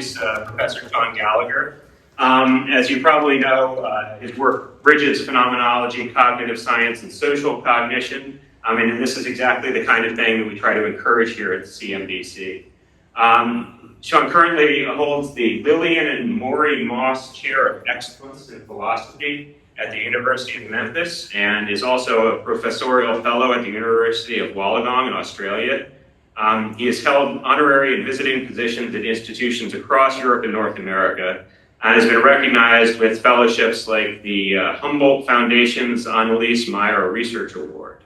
introduce Professor Shaun Gallagher. As you probably know, his work bridges phenomenology, cognitive science, and social cognition. And this is exactly the kind of thing that we try to encourage here at the CMBC. Shaun currently holds the Lillian and Morrie Moss Chair of Excellence in Philosophy at the University of Memphis, and is also a professorial fellow at the University of Wollongong in Australia. He has held honorary and visiting positions at institutions across Europe and North America, and has been recognized with fellowships like the Humboldt Foundation's Annelies Meyer Research Award.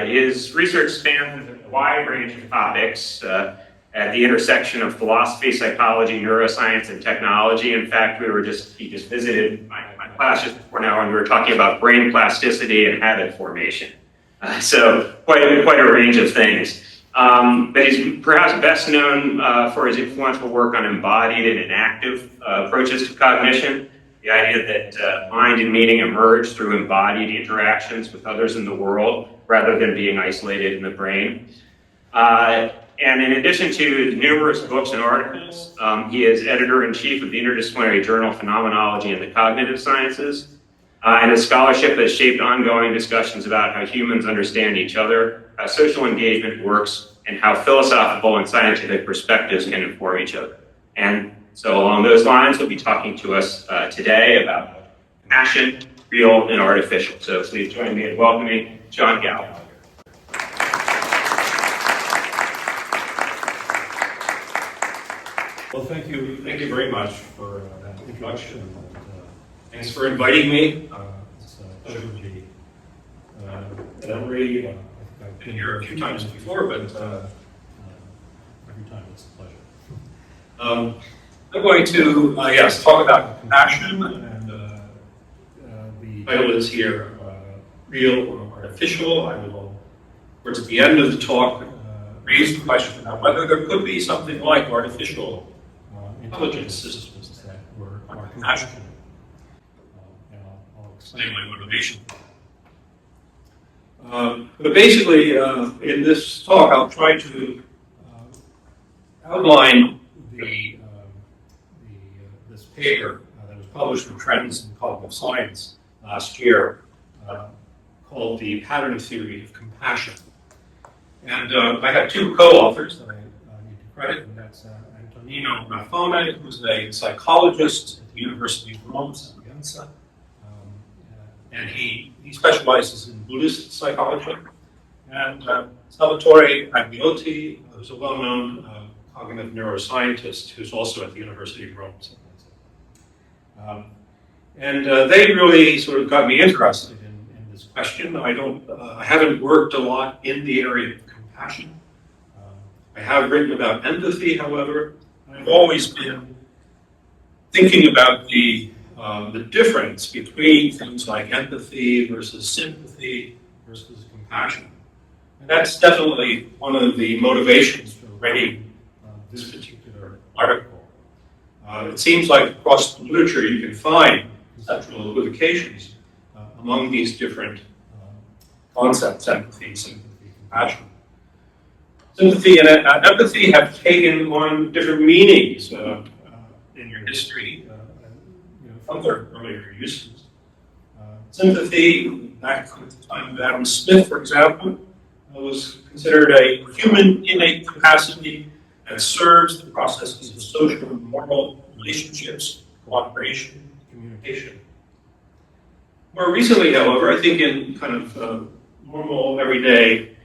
His research spans a wide range of topics at the intersection of philosophy, psychology, neuroscience, and technology. In fact, he just visited my class just before now, and we were talking about brain plasticity and habit formation. So quite a range of things. But he's perhaps best known for his influential work on embodied and enactive approaches to cognition. The idea that mind and meaning emerge through embodied interactions with others in the world rather than being isolated in the brain. And in addition to numerous books and articles, he is editor-in-chief of the interdisciplinary journal Phenomenology and the Cognitive Sciences. And his scholarship has shaped ongoing discussions about how humans understand each other, how social engagement works, and how philosophical and scientific perspectives can inform each other. And so along those lines, he'll be talking to us today about passion, real and artificial. So please join me in welcoming Shaun Gallagher. Well, thank you very much for that introduction. Thanks for inviting me. It's a pleasure to be at Emory. I've been here a few times before, but every time it's a pleasure. I'm going to, talk about compassion, and the title is here, Real or Artificial. I will, towards the end of the talk, raise the question about whether there could be something like artificial intelligence systems that are compassionate. And I'll explain my motivation. But basically, in this talk, I'll try to outline this paper that was published in Trends in Cognitive Science last year, called The Pattern Theory of Compassion. And I have two co-authors that I need to credit, and that's Antonino Raffone, who's a psychologist at the University of Rome, and he specializes in Buddhist psychology, and Salvatore Aglioti, who's a well-known cognitive neuroscientist who's also at the University of Rome. And they really sort of got me interested in this question. I haven't worked a lot in the area of compassion. I have written about empathy, however. I've always been thinking about the difference between things like empathy versus sympathy versus compassion. And that's definitely one of the motivations for writing this particular article. It seems like across the literature you can find conceptual equivocations among these different concepts: empathy, sympathy, compassion. Sympathy and empathy have taken on different meanings in your history from their earlier uses. Sympathy, back at the time of Adam Smith, for example, was considered a human innate capacity that serves the processes of social and moral relationships, cooperation, communication. More recently, however, I think in kind of normal, everyday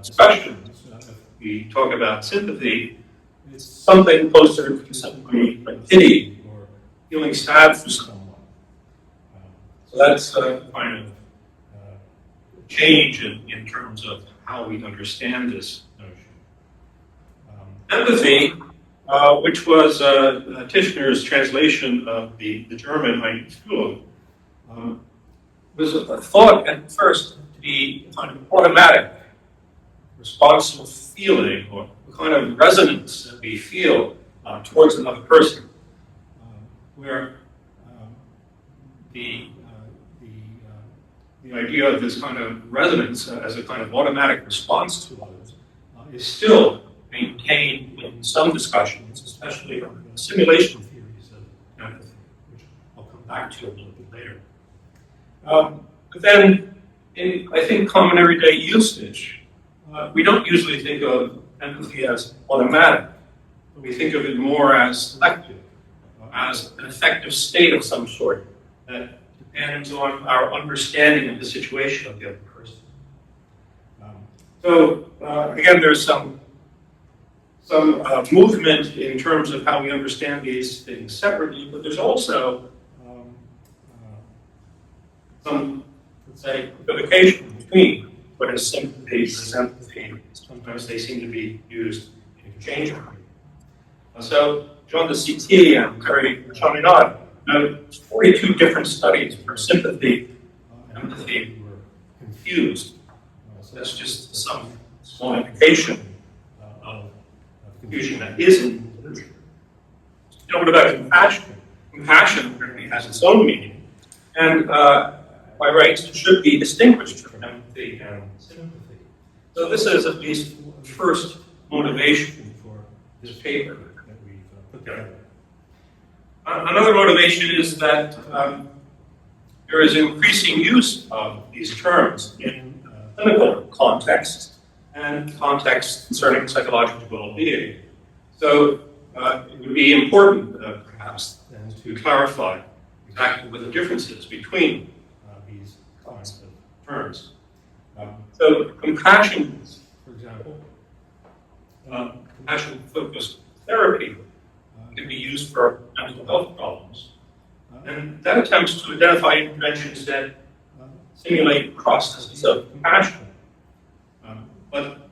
discussions, we talk about sympathy, it's something closer to something like pity or feeling sad for someone. So that's a kind of change in terms of how we understand this notion. Empathy, which was Tishner's translation of the German Einfühlung, was thought at first to be kind of automatic, responsive feeling, or the kind of resonance that we feel towards another person, where the idea of this kind of resonance as a kind of automatic response to others is still maintained in some discussions, especially simulation theories of empathy, which I'll come back to a little bit later. But then, in, I think, common everyday usage, we don't usually think of empathy as automatic. We think of it more as selective, as an affective state of some sort that depends on our understanding of the situation of the other person. Again, there's some movement in terms of how we understand these things separately, but there's also some, let's say, equivocation between what is sympathy and empathy. Sometimes they seem to be used interchangeably. So, John the CT and Terry Chaminade, 42 different studies for sympathy and empathy were confused. So that's just some small indication of confusion that is in the literature. What about compassion? Compassion apparently has its own meaning, and by rights it should be distinguished from empathy and sympathy. So this is at least the first motivation for this paper that we've put together. Another motivation is that there is increasing use of these terms in clinical contexts and contexts concerning psychological well-being. So it would be important, perhaps, then to clarify exactly what the differences between these kinds of terms. So compassion, for example, compassion-focused therapy can be used for mental health problems. And that attempts to identify interventions that simulate processes of compassion. But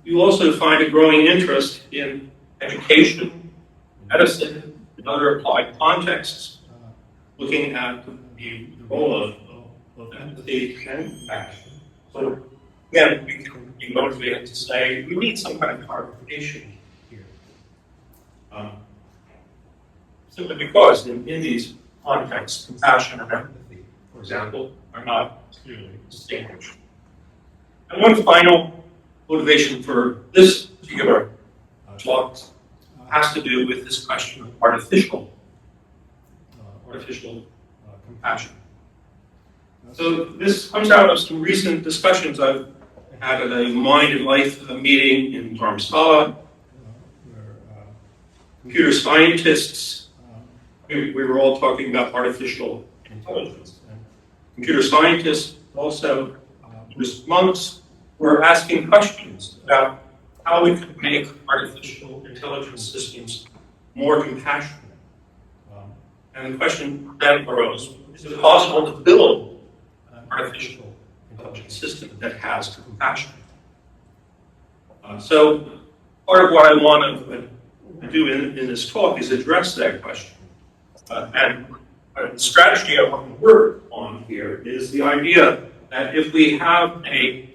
you also find a growing interest in education, medicine, and other applied contexts, looking at the role of empathy and compassion. So again, we can be motivated to say we need some kind of clarification here. Simply because in these contexts, compassion and empathy, for example, are not clearly distinguished. And one final motivation for this particular talk has to do with this question of artificial compassion. So this comes out of some recent discussions I've had at a Mind and Life meeting in Dharamsala, where computer scientists, we were all talking about artificial intelligence. And computer scientists also, Buddhist monks, were asking questions about how we could make artificial intelligence systems more compassionate. And the question then arose, is it possible to build an artificial intelligence system that has compassion? So part of what I want to do in this talk is address that question. And the strategy I want to work on here is the idea that if we have a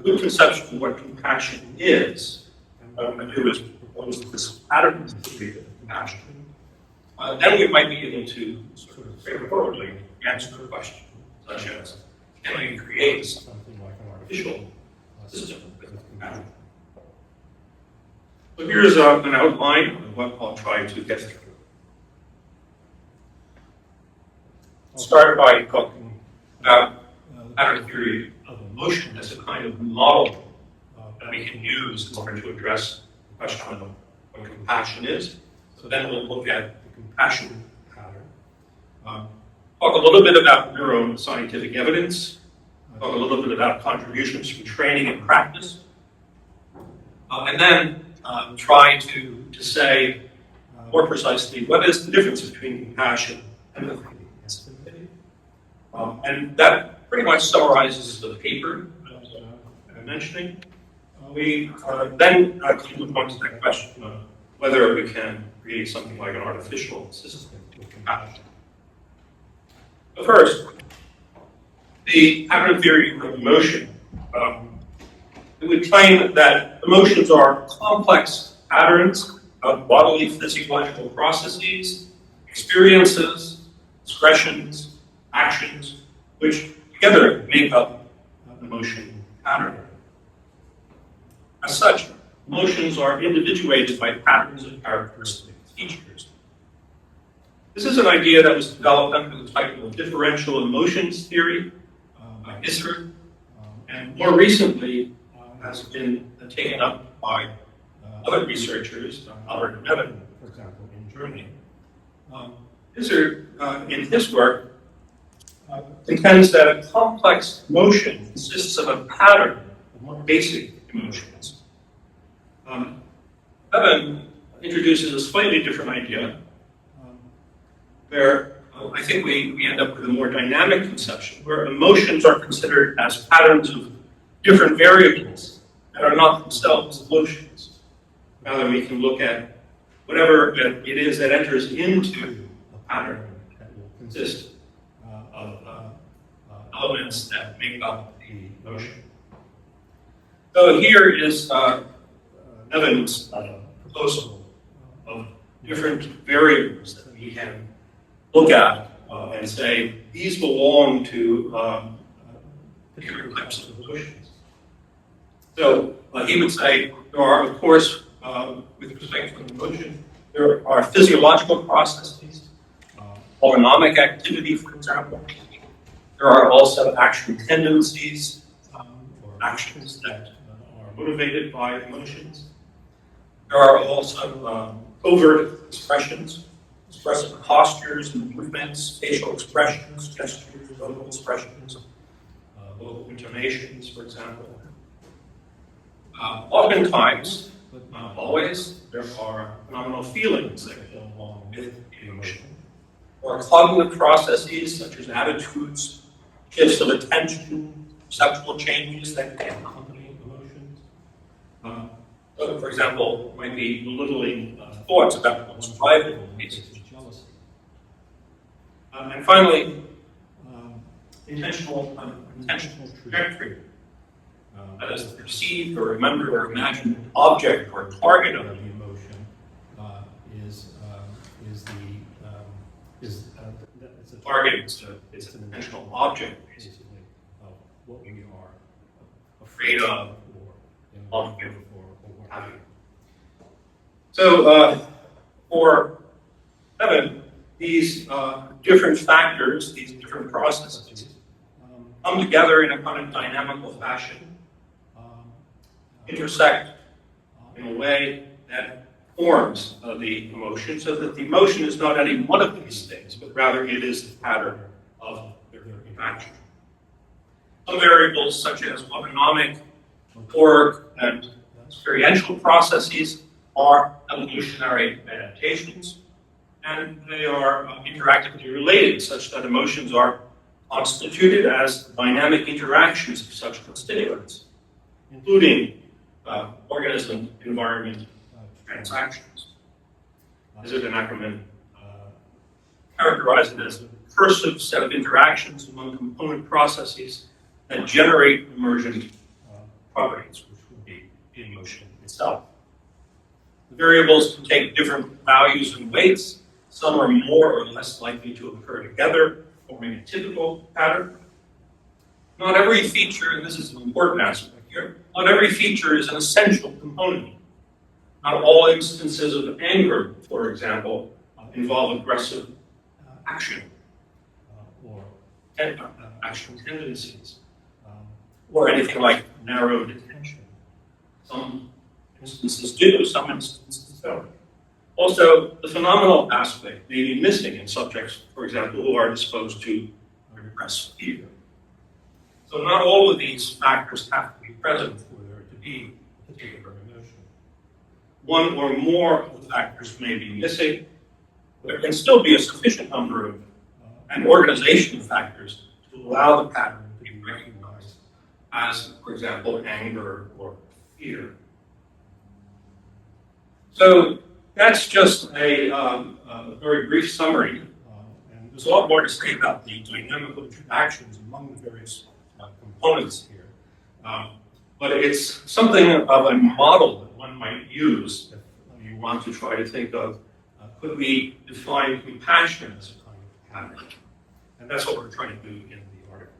good conception of what compassion is, and who has proposed this pattern theory of compassion, then we might be able to sort of straightforwardly answer the question, such as, can I create something like an artificial system with compassion? So here's an outline of what I'll try to get through. I'll start by talking about pattern theory of emotion as a kind of model that we can use in order to address the question of what compassion is. So then we'll look at the compassion pattern. Talk a little bit about neuroscientific evidence. Talk a little bit about contributions from training and practice. And then try to say more precisely what is the difference between compassion, empathy, and sympathy. And that pretty much summarizes the paper that I'm mentioning. We then move on to the question of whether we can create something like an artificial system with compassion. But first, the pattern theory of emotion. It would claim that emotions are complex patterns of bodily physiological processes, experiences, expressions, actions, which together make up an emotion pattern. As such, emotions are individuated by patterns of characteristics features. This is an idea that was developed under the title of differential emotions theory by Isser, and more recently has been taken up by other researchers, Albert and Evan, for example, in Germany. Isser, in his work, contends that a complex emotion consists of a pattern of more basic emotions. Evan introduces a slightly different idea, where I think we end up with a more dynamic conception, where emotions are considered as patterns of different variables that are not themselves emotions. Rather, we can look at whatever it is that enters into a pattern that will consist of elements that make up the emotion. So here is Evan's proposal of different variables that we can look at and say, these belong to particular types of emotions. So he would say, there are, of course, with respect to emotion, there are physiological processes, autonomic activity, for example. There are also action tendencies, or actions that are motivated by emotions. There are also overt expressions, expressive postures and movements, facial expressions, gestures, vocal expressions, vocal intonations, for example. Oftentimes, but not always, there are phenomenal feelings that go along with emotion, or cognitive processes such as attitudes, shifts of attention, perceptual changes that can accompany emotions. So, for example, might be belittling thoughts about one's private cases of jealousy. And finally, intentional trajectory. That is, the perceived or remembered or imagined object or target of the emotion it's a target. It's an intentional object, basically, of what we are afraid of or in love with or what have you. So, for Evan, these different factors, these different processes, come together in a kind of dynamical fashion, intersect in a way that forms the emotion, so that the emotion is not any one of these things, but rather it is the pattern of their interaction. Some variables, such as autonomic, motoric, and experiential processes, are evolutionary adaptations, and they are interactively related, such that emotions are constituted as dynamic interactions of such constituents, including organism-environment transactions. Isidore Ackerman characterized it as a recursive set of interactions among component processes that generate emergent properties, which would be the emotion itself. The variables can take different values and weights. Some are more or less likely to occur together, forming a typical pattern. Not every feature, and this is an important aspect here, not every feature is an essential component. Not all instances of anger, for example, involve aggressive action or action tendencies, or anything like narrowed attention. Some instances do, some instances don't. Also, the phenomenal aspect may be missing in subjects, for example, who are disposed to repress fear. So not all of these factors have to be present for there to be a particular emotion. One or more of the factors may be missing. There can still be a sufficient number of and organization factors to allow the pattern to be recognized as, for example, anger or fear. So that's just a very brief summary. And there's a lot more to say about the dynamical interactions among the various components here. But it's something of a model that one might use if you want to try to think of, could we define compassion as a kind of pattern? And that's what we're trying to do in the article.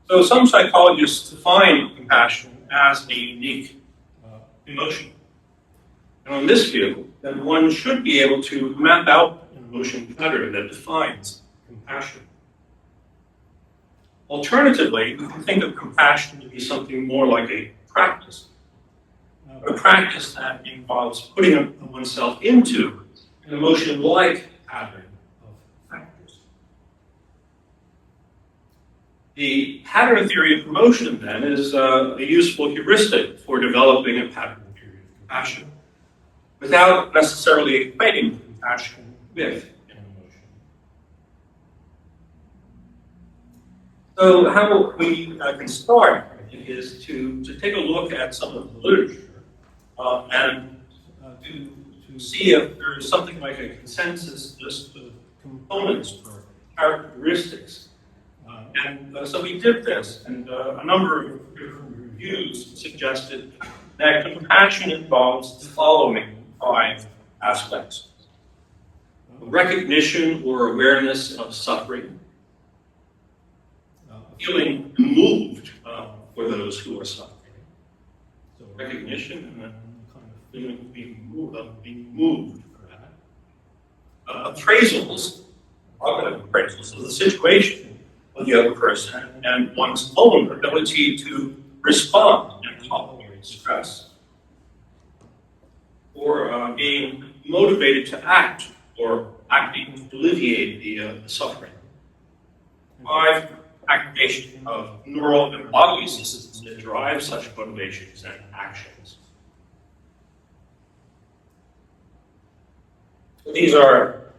So some psychologists define compassion as a unique emotion. And on this view, then one should be able to map out an emotion pattern that defines compassion. Alternatively, we can think of compassion to be something more like a practice that involves putting oneself into an emotion-like pattern of factors. The pattern theory of emotion, then, is a useful heuristic for developing a pattern theory of compassion without necessarily equating compassion with an emotion. So how we can start, I think, is to take a look at some of the literature and to see if there's something like a consensus list of components or characteristics. So we did this, and a number of different reviews suggested that compassion involves the following 5 aspects: recognition or awareness of suffering, feeling moved for those who are suffering. So recognition and then kind of feeling being moved for that. Appraisals, cognitive appraisals of the situation of the other person and one's own ability to respond and tolerate stress. Or being motivated to act or acting to alleviate the suffering. 5, activation of neural and bodily systems that drive such motivations and actions. So these are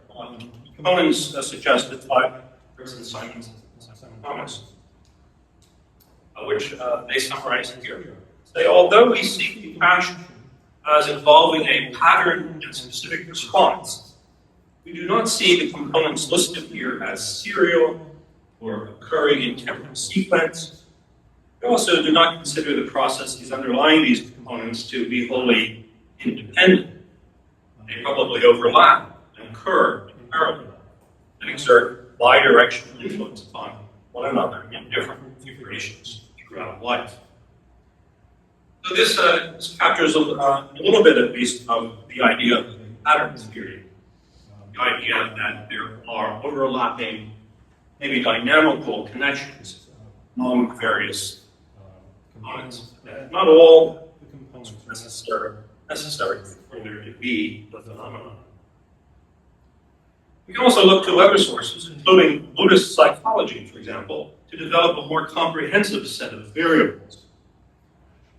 components suggested by Simons and Thomas, which they summarize here. Say, although we see compassion as involving a pattern and specific response, we do not see the components listed here as serial or occurring in temporal sequence. We also do not consider the processes underlying these components to be wholly independent. They probably overlap and occur in parallel and exert bidirectional influence upon one another in different configurations throughout life. So this captures a little bit, at least, of the idea of pattern theory. The idea that there are overlapping, maybe dynamical connections among various components. Not all the components are necessary for there to be the phenomenon. We can also look to other sources, including Buddhist psychology, for example, to develop a more comprehensive set of variables.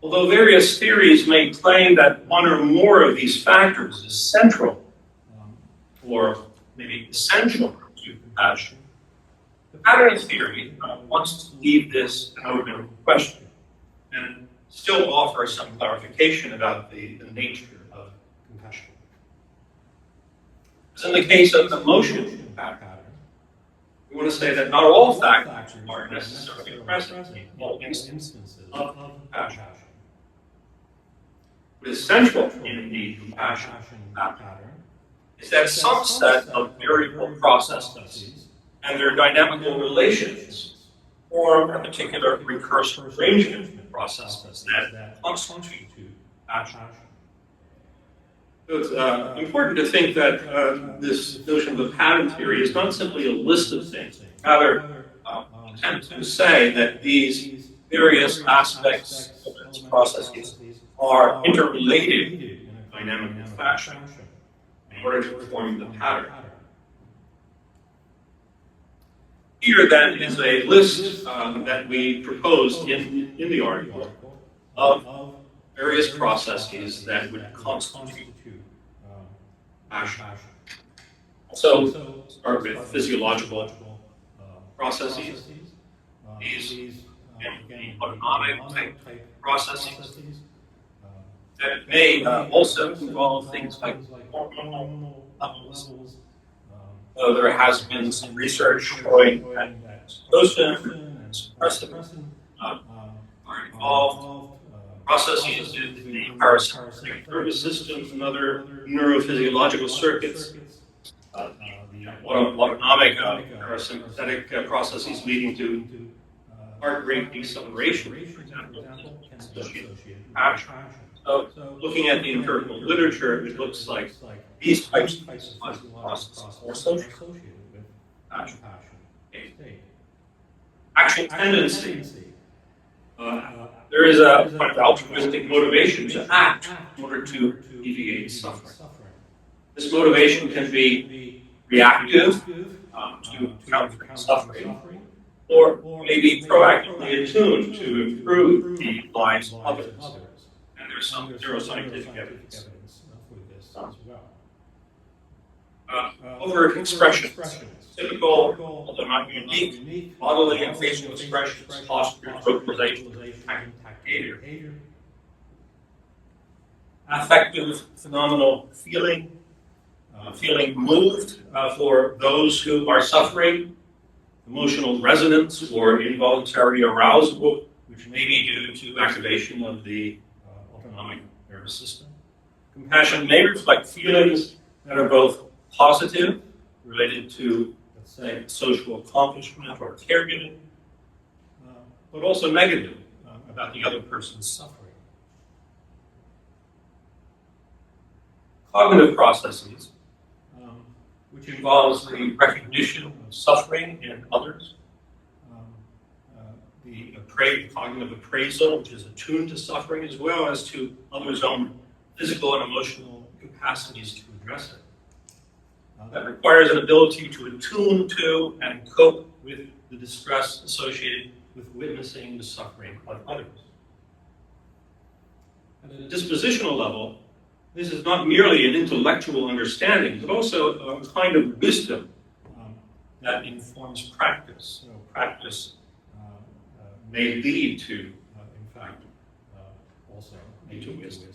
Although various theories may claim that one or more of these factors is central or maybe essential to compassion, the pattern theory wants to leave this an open question and still offer some clarification about the nature of compassion. As in the case of emotion pattern, we want to say that not all factors are necessarily present in all instances of compassion. What is central in the compassion pattern is that some set of variable processes and their dynamical relations form a particular recursive arrangement of processes that constitute compassion. So it's important to think that this notion of a pattern theory is not simply a list of things, rather attempt to say that these various aspects of its processes are interrelated in a dynamical fashion in order to form the pattern. Here, then, is a list that we proposed in the article of various processes that would constitute passion. So, start with physiological processes. These the autonomic type processes that may also involve things like hormonal levels. There has been some research showing that oxytocin and suppressant are involved. Processes in the parasympathetic nervous system and other neurophysiological circuits. Autonomic parasympathetic processes leading to heart rate deceleration, for example, can associate with passion. Looking at the empirical literature, it looks like these types of physiological processes are associated with passion. Action tendency. There is a kind of altruistic motivation to act in order to alleviate suffering. This motivation can be reactive to counter suffering, or maybe proactively attuned to improve the lives of others. And there's some neuroscientific evidence for this as well. Overt expressions. Typical, although not unique, bodily and facial expressions, postures, vocalizations, and behavior. Affective, phenomenal feeling, feeling moved for those who are suffering, emotional resonance or involuntary arousal, which may be due to activation of the autonomic nervous system. Compassion may reflect feelings that are both positive, related to, let's say, social accomplishment or caregiving, but also negative about the other person's suffering. Cognitive processes, which involves the recognition of suffering in others, the cognitive appraisal, which is attuned to suffering, as well as to others' own physical and emotional capacities to address it. That requires an ability to attune to and cope with the distress associated with witnessing the suffering of others. At a dispositional level, this is not merely an intellectual understanding, but also a kind of wisdom that informs practice. So practice may lead to, in fact, also lead to wisdom.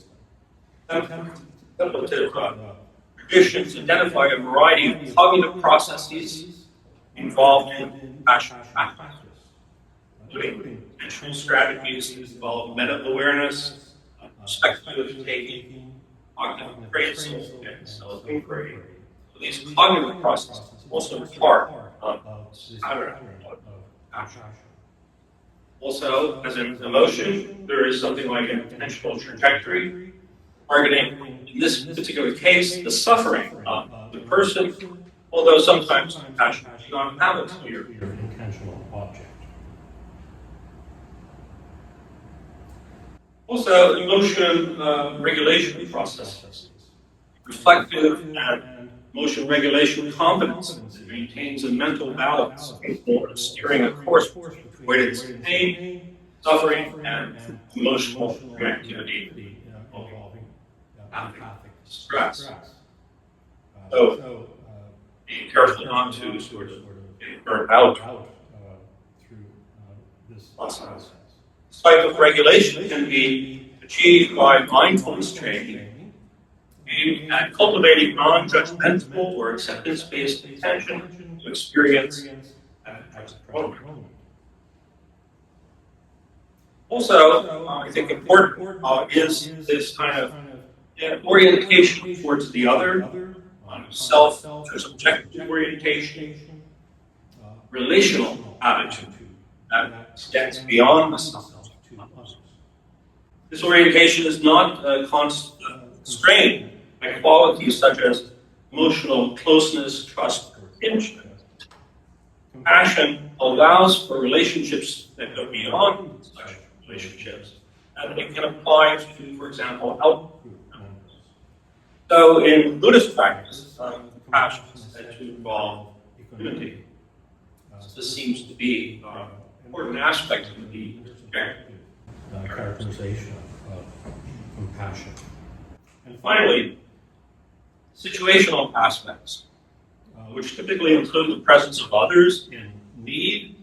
Traditions identify a variety of cognitive processes involved in compassion practice, including intentional strategies that involve meta-awareness, perspective taking, cognitive appraisal, and self-inquiry. So these cognitive processes also part of this pattern of passion. Also, as in emotion, there is something like an intentional trajectory, targeting, in this particular case, the suffering of the person, although sometimes passion does not have a clear intentional object. Also, emotion regulation processes, reflective and emotion regulation competence. It maintains a mental balance capable of steering a course between avoidance of pain, suffering, and emotional reactivity involving empathic stress. So, being careful not to sort of get burnt out through this process. This type of regulation can be achieved by mindfulness training aimed at cultivating non-judgmental or acceptance-based attention to experience at the present moment. Also, I think important is this kind of orientation towards the other, self-subjective orientation, relational attitude that extends beyond the self to others. This orientation is not constrained by qualities such as emotional closeness, trust, or kinship. Compassion allows for relationships that go beyond such relationships, and it can apply to, for example, out group members. So in Buddhist practice, compassion is said to involve equanimity. This seems to be an important aspect of the characterization of compassion. And finally, situational aspects, which typically include the presence of others in need,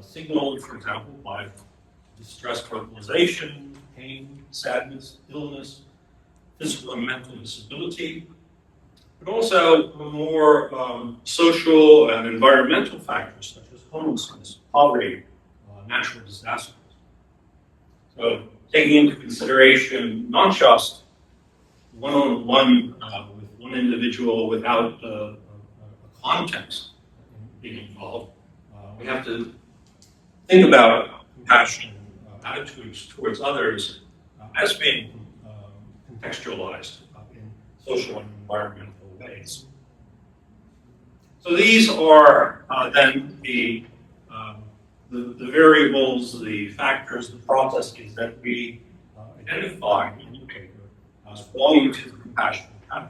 signaled, for example, by distress vocalization, pain, sadness, illness, physical and mental disability, but also more social and environmental factors such as homelessness, poverty, natural disasters. So taking into consideration not just one-on-one with one individual without a context being involved, we have to think about compassion, attitudes towards others as being contextualized in social and environmental ways. So these are then the variables, the factors, the processes that we identify in the paper as belonging to the compassion pattern.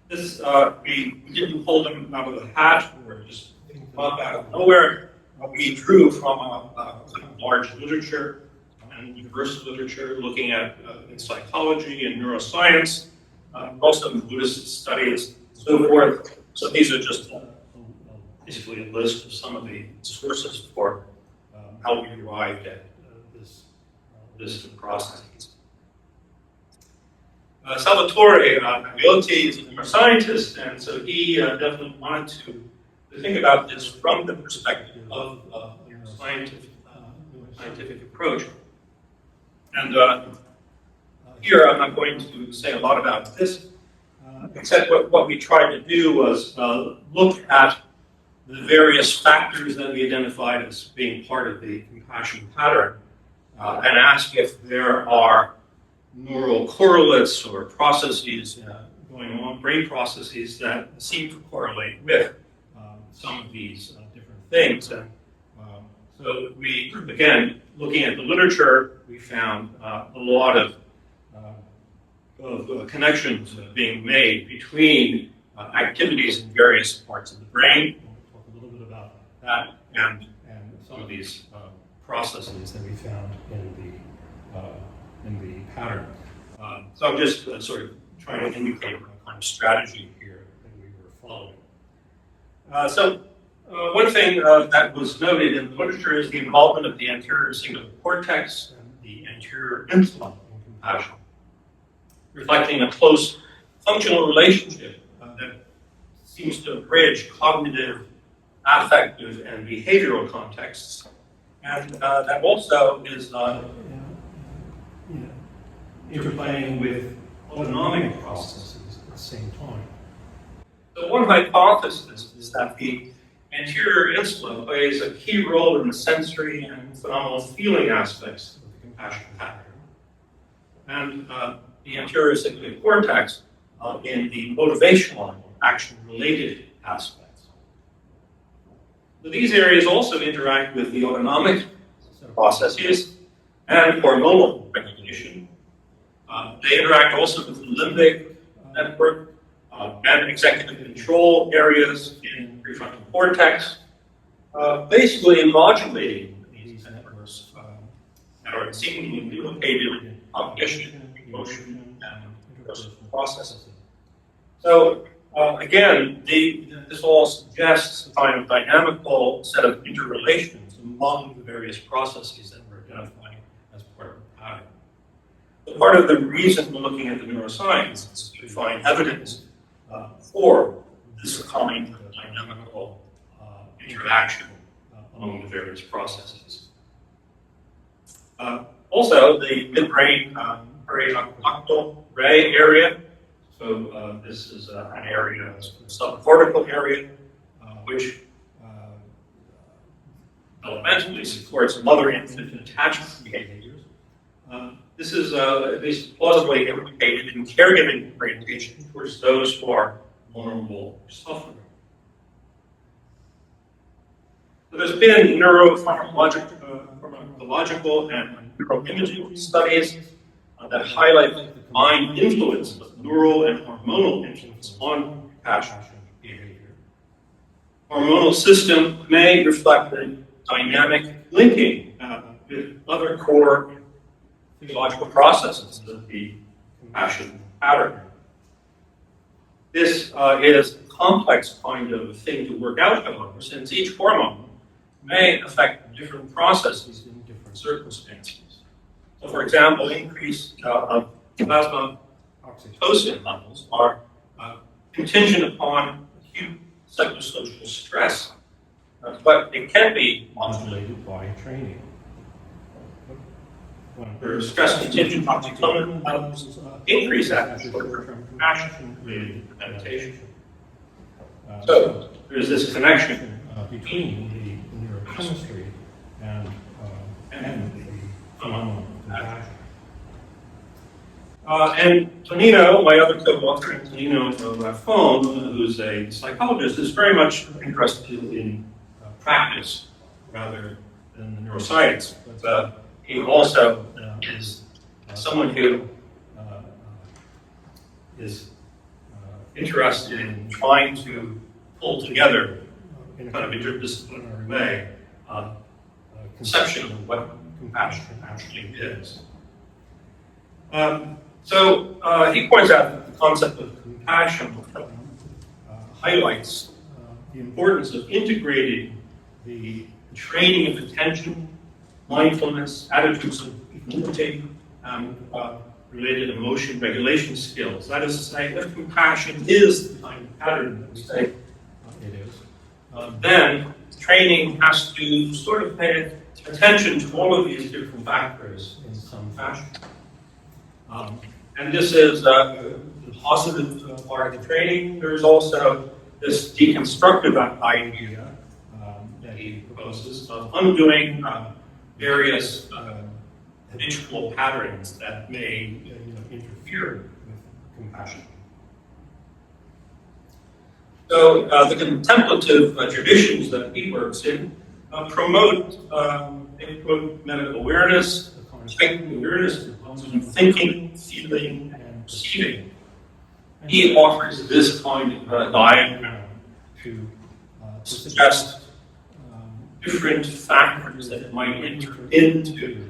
This, we didn't pull them out of the hat or just pick them up out of nowhere. We drew from a large literature and diverse literature looking at in psychology and neuroscience, also Buddhist studies, so forth. So these are just basically a list of some of the sources for how we arrived at this process. Salvatore Aglioti is a neuroscientist, and so he definitely wanted to think about this from the perspective of a scientific approach. And here I'm not going to say a lot about this, except what we tried to do was look at the various factors that we identified as being part of the compassion pattern and ask if there are neural correlates or processes going on, brain processes that seem to correlate with some of these different things. And so we, again, looking at the literature, we found a lot of connections being made between activities in various parts of the brain. We'll talk a little bit about that and some of these processes that we found in the pattern. So I'm just sort of trying to indicate what kind of strategy here that we were following. One thing that was noted in the literature is the involvement of the anterior cingulate cortex and the anterior insula in compassion, reflecting a close functional relationship that seems to bridge cognitive, affective, and behavioral contexts. And that also is interplaying with autonomic processes at the same time. So one hypothesis is that the anterior insula plays a key role in the sensory and phenomenal feeling aspects of the compassion pattern, and the anterior cingulate cortex in the motivational, action-related aspects. So these areas also interact with the autonomic processes and hormonal regulation. They interact also with the limbic network and executive control areas in prefrontal cortex, basically in modulating these networks that are seemingly located in cognition, emotion, and interpersonal processes. So again, this all suggests a kind of dynamical set of interrelations among the various processes that we're identifying as part of the pattern. So part of the reason we're looking at the neuroscience is to find evidence for this kind of dynamical interaction among the various processes. Also, the midbrain perioccipital ray area. So this is an area, subcortical area, which developmentally supports mother-infant attachment behaviors. This is at least plausibly implicated in caregiving orientation towards those who are vulnerable or suffering. So there's been neuropharmacological and neuroimaging studies that highlight the combined influence of neural and hormonal influence on compassion behavior. Hormonal system may reflect the dynamic linking with other core physiological processes of the compassion pattern. This is a complex kind of thing to work out, however, since each hormone may affect different processes in different circumstances. So, for example, increase of plasma oxytocin levels are contingent upon acute psychosocial stress, but it can be modulated by training. When stress contingent oxytocin levels increase after short-term compassion-related meditation. So there's this connection between the neurochemistry and the phenomenon of compassion. And Tonino, my other co-author, Tonino Raffone, who's a psychologist, is very much interested in practice rather than the neuroscience. But he also is someone who is interested in trying to pull together in a kind of interdisciplinary way a conception of what compassion actually is. So he points out that the concept of compassion highlights the importance of integrating the training of attention, mindfulness, attitudes of equanimity, related emotion regulation skills. That is to say, if compassion is the kind of pattern that we say it is, then training has to sort of pay attention to all of these different factors in some fashion. And this is the positive part of the training. There's also this deconstructive idea that he proposes of undoing various habitual patterns that may interfere with compassion. So the contemplative traditions that he works in promote medical awareness, heightened awareness of thinking, feeling, and perceiving. He offers this kind of diagram to suggest different factors that might enter into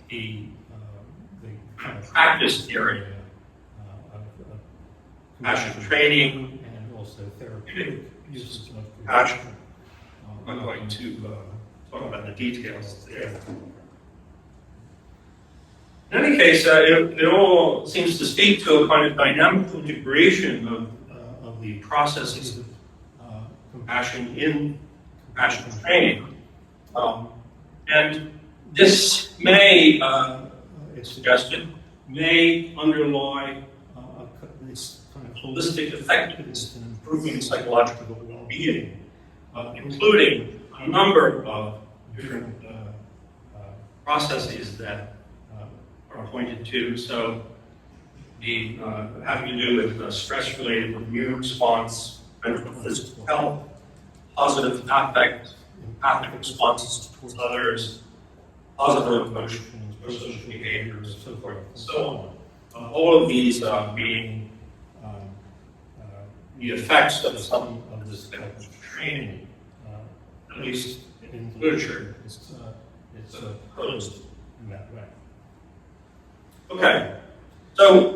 the kind of practice area of compassion training and also therapeutic uses of compassion. I'm going to talk about the details there. In any case, it all seems to speak to a kind of dynamical integration of the processes of compassion in compassion training. And this may, it's suggested, may underlie this kind of holistic effectiveness in improving psychological well-being, including a number of different processes that are pointed to. So the having to do with stress-related immune response, mental and physical health, positive affect, empathic responses towards others, positive emotions, social behaviors, and so forth, and so on. All of these being the effects of some of this type of training, at least in literature, it's posed in that way. Okay, so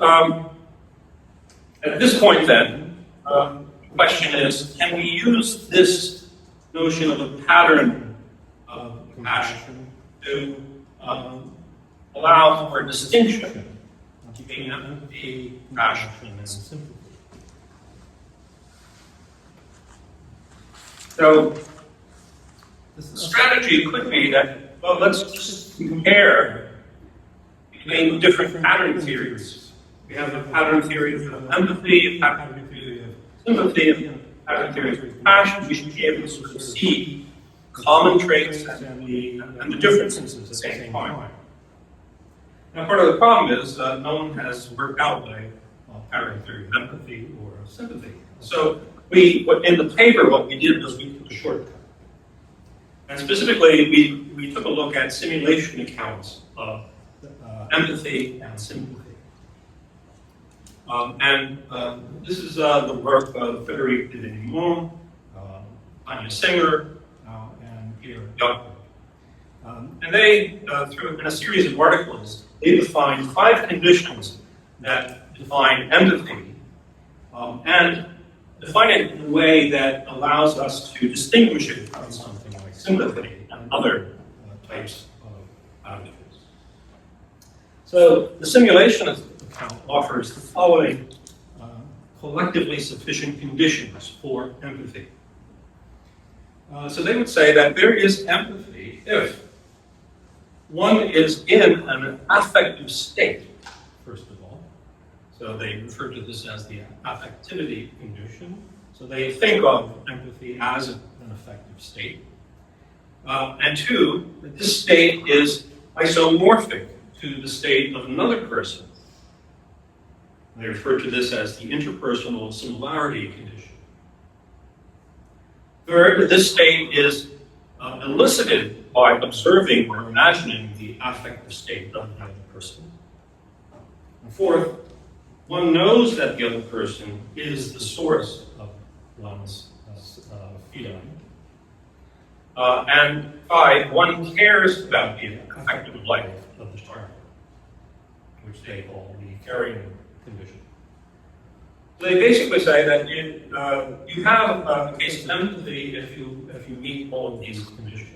at this point then, the question is, can we use this notion of a pattern of compassion to allow for a distinction between empathy, compassion, and sympathy? So the strategy could be that, well, let's just compare between different pattern theories. We have a pattern theory of empathy, a pattern theory of sympathy, and a pattern theory of compassion. We should be able to sort of see common traits and the differences at the same time. Now, part of the problem is no one has worked out a pattern theory of empathy or sympathy. So in the paper, what we did was we took a shortcut. And specifically, we took a look at simulation accounts of empathy and sympathy. This is the work of Frédéric Dennett, Anya Singer, and Pierre Aglioti. And they, in a series of articles, they defined 5 conditions that define empathy, and define it in a way that allows us to distinguish it from something like sympathy and other types of attitudes. So the simulation account offers the following collectively sufficient conditions for empathy. So they would say that there is empathy if one is in an affective state, first of all. So they refer to this as the affectivity condition. So they think of empathy as an affective state. And two, that this state is isomorphic to the state of another person. I refer to this as the interpersonal similarity condition. Third, that this state is elicited by observing or imagining the affective state of the other person. And fourth, one knows that the other person is the source of one's feeling. And five, one cares about the affective life of the target, which they call the caring condition. So they basically say that you have a case of empathy if you meet all of these conditions.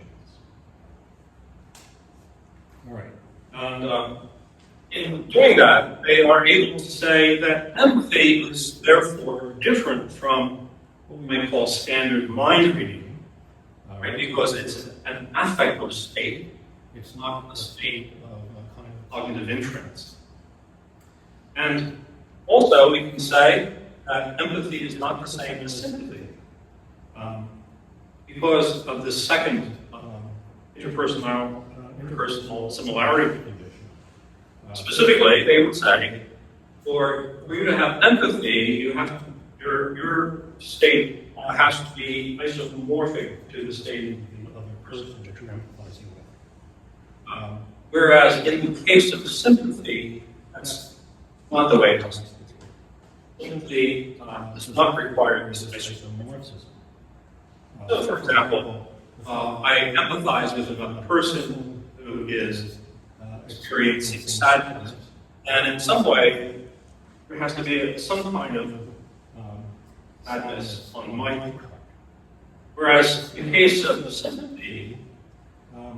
All right. And in doing that, they are able to say that empathy is therefore different from what we might call standard mind reading, right? Because it's an affective state. It's not a state of a kind of cognitive inference. And also, we can say that empathy is not the same as sympathy, because of the second interpersonal similarity condition. Specifically, they would say, for you to have empathy, you have to, your state has to be isomorphic to the state of the other person that you're empathizing with. Whereas in the case of sympathy, that's not the way it is. Sympathy does not require this isomorphism. So, for example, I empathize with another person who is experiencing sadness, and in some way, there has to be some kind of sadness on my part. Whereas in case of sympathy, I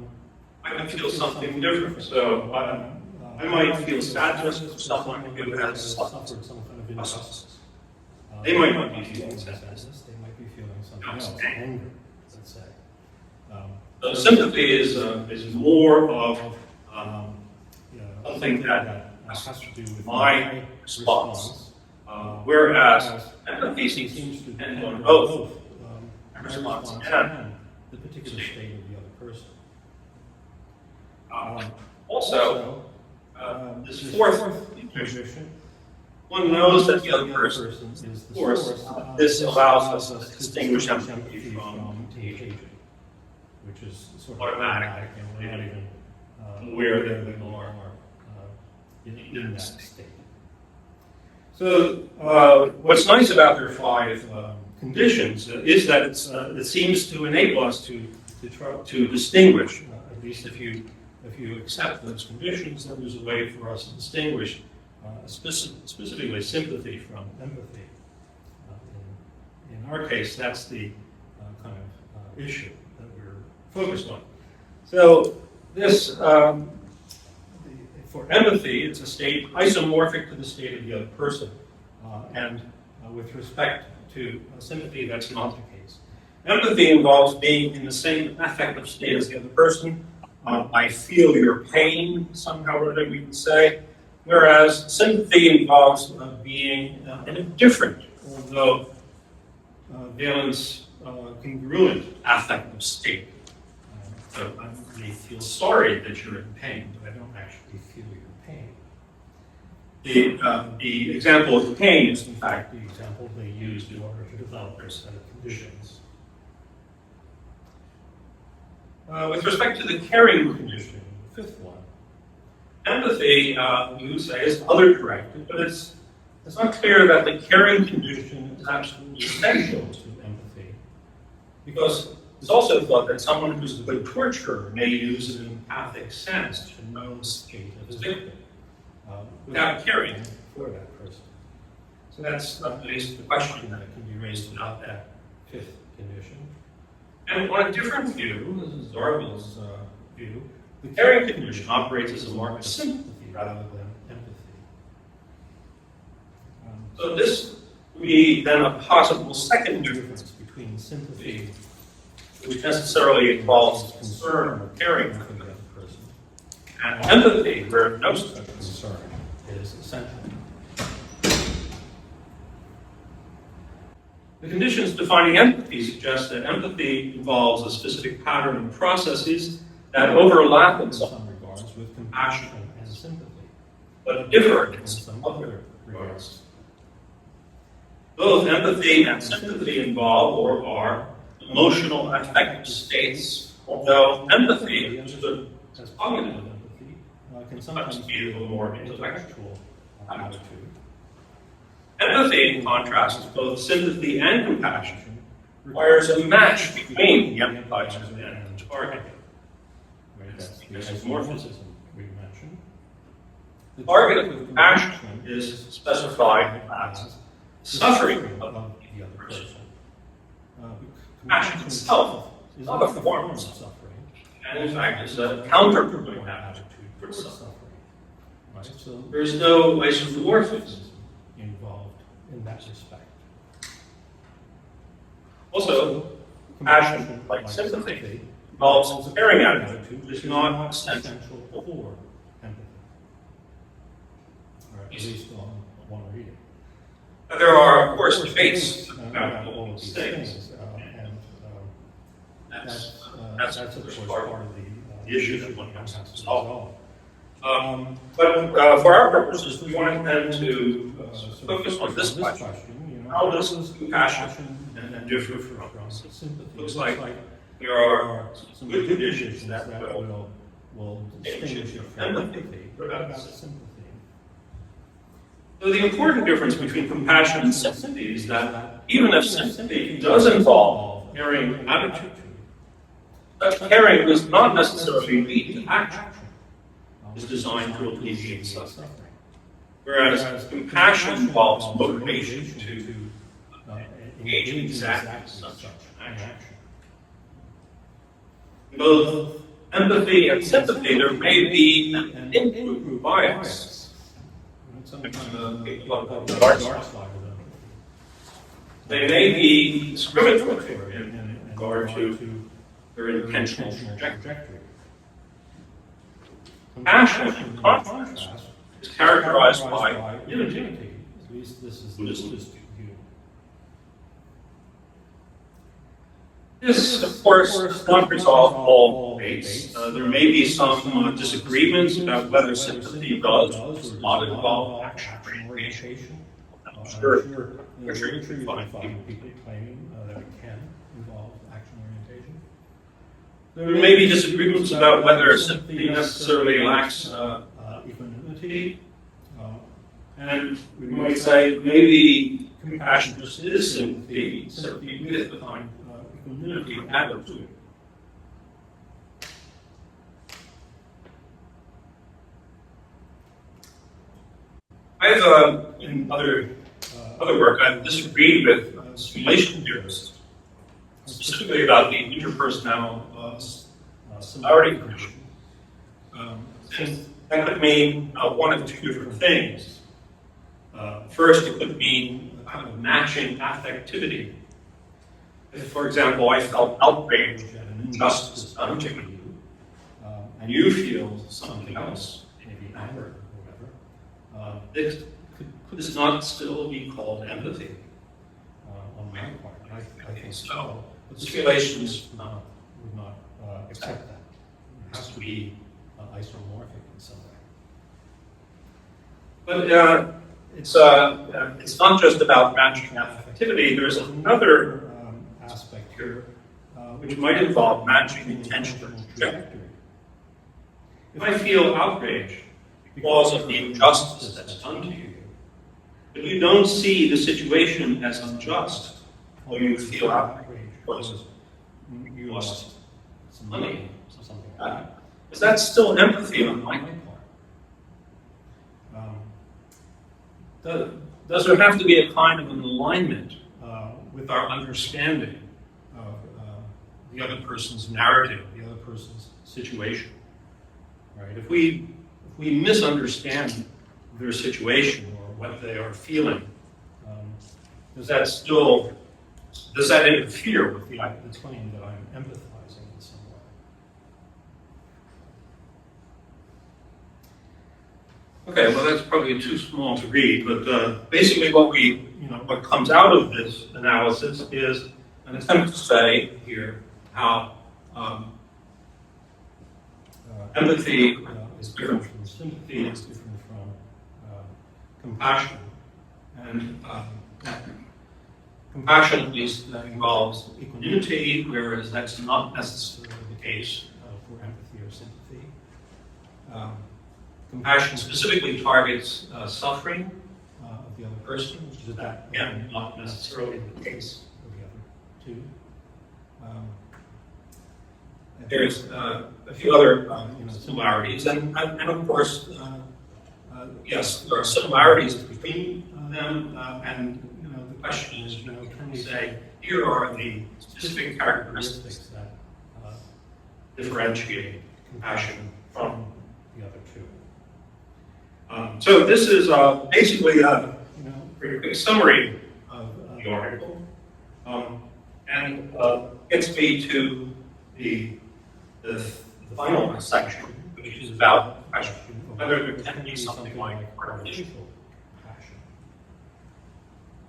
can feel something different. So I might feel sadness for someone who has suffered some kind of injustice. They might not be feeling sadness. They might be feeling something else, anger, let's say. So sympathy is more of something that has to do with my response, whereas empathy seems to depend on both my response and the particular state of the other person. Also, this fourth condition, one knows that the other person is the source. This allows us to distinguish empathy from contagion, which is sort of automatic, and we're not even aware that we are in that state. So, what's nice about their five conditions is that it seems to enable us to try to distinguish, at least if you accept those conditions, then there's a way for us to distinguish specifically sympathy from empathy. In our case, that's the kind of issue that we're focused on. So this, for empathy, it's a state isomorphic to the state of the other person. And with respect to sympathy, that's not the case. Empathy involves being in the same affective state as the other person. I feel your pain, somehow or other we can say. Whereas sympathy involves being in a different, although valence congruent affective state. So I may feel sorry that you're in pain, but I don't actually feel your pain. The example of pain is, in fact, the example they used in order to develop their set of conditions. With respect to the caring condition, the fifth one, empathy, we would say, is other-directed, but it's not clear that the caring condition is absolutely essential to empathy, because it's also thought that someone who's a good torturer may use an empathic sense to know the state of his victim without caring for that person. So that's at least the question that can be raised about that fifth condition. And on a different view, this is Darwin's view, the caring condition operates as a mark of sympathy rather than empathy. So this would be then a possible second difference between sympathy, which necessarily involves concern or caring for the other person, and empathy, where no such concern is essential. The conditions defining empathy suggest that empathy involves a specific pattern of processes that overlap in some regards with compassion and sympathy, but differ in some other regards. Both empathy and sympathy involve or are emotional affective states, although empathy, understood as cognitive empathy, can sometimes be a little more intellectual attitude. Empathy, in contrast with both sympathy and compassion, requires a match between the empathizer and the target. That's the isomorphism we mentioned. The target of compassion is specified as suffering of the other person. Compassion itself is not a form of suffering, and in fact is a counterpoint attitude towards suffering. Right? So there is no isomorphism involved in that respect. Also, compassion, like sympathy, involves a caring attitude, which is not essential for empathy. Or at least on one reading. There are, of course, debates about all of these things, and that's of course part of the issue that one has to solve. But for our purposes, we want to focus on this question. How does compassion differ from sympathy? Looks like there are some good conditions that will distinguish empathy from sympathy. So the important difference between compassion and sympathy is that even if sympathy does involve caring attitude, such caring does not necessarily lead to action. It's designed to alleviate suffering. Whereas compassion involves motivation to engage in exactly such action. In both empathy and sympathy, there may be an in-group bias. They may be discriminatory in regard to their intentional trajectory. Compassion, in contrast, is characterized by unity. At least this is the Buddhist view. This, of course, does not resolve all debates. There may be some disagreements about whether sympathy does or does not involve action orientation. I'm sure you can find people claiming that it can involve action orientation. There may be disagreements about whether sympathy necessarily lacks equanimity. And we might say maybe compassion just is sympathy with the kind equanimity attitude. I've in other work, I've disagreed with simulation theorists, specifically about the interpersonal similarity condition. That could mean one of two different things. First, it could mean a kind of matching affectivity. If, for example, I felt outraged at an injustice done to me, and you feel something else, maybe anger or whatever, could this not still be called empathy on my part? I think so. But simulations would not accept that. It has to be isomorphic in some way. But it's not just about matching affectivity. There's another aspect here which might involve matching intentional trajectory. If I feel outrage because of the injustice that's done to you, but you don't see the situation as unjust, or you feel outrage because you lost some money or something like that, is that still empathy on my part? Does there have to be a kind of an alignment with our understanding of the other person's narrative, the other person's situation? Right? If we misunderstand their situation or what they are feeling, does that interfere with the claim that I'm empathizing in some way? Okay, well, that's probably too small to read, but basically what comes out of this analysis is an attempt to say here how empathy is different from sympathy, is different from compassion, and compassion at least involves equanimity, whereas that's not necessarily the case for empathy or sympathy. Compassion specifically targets suffering of the other person, which is that, again, not necessarily the case of the other two. There's a few other similarities, and of course, yes, there are similarities between them, and the question is, can we say here are the specific characteristics that differentiate compassion from the other two? So this is basically a pretty quick summary of the article, and gets me to the final section, which is about the question of whether there can be something like artificial compassion.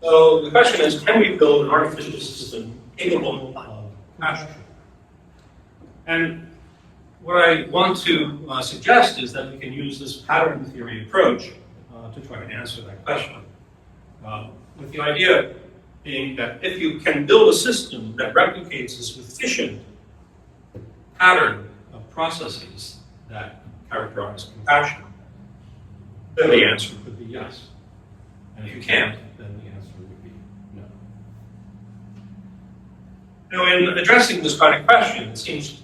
So the question is, can we build an artificial system capable of compassion? And what I want to suggest is that we can use this pattern theory approach to try to answer that question. With the idea being that if you can build a system that replicates a sufficient pattern of processes that characterize compassion, then the answer could be yes. And if you can't, then the answer would be no. Now, in addressing this kind of question, it seems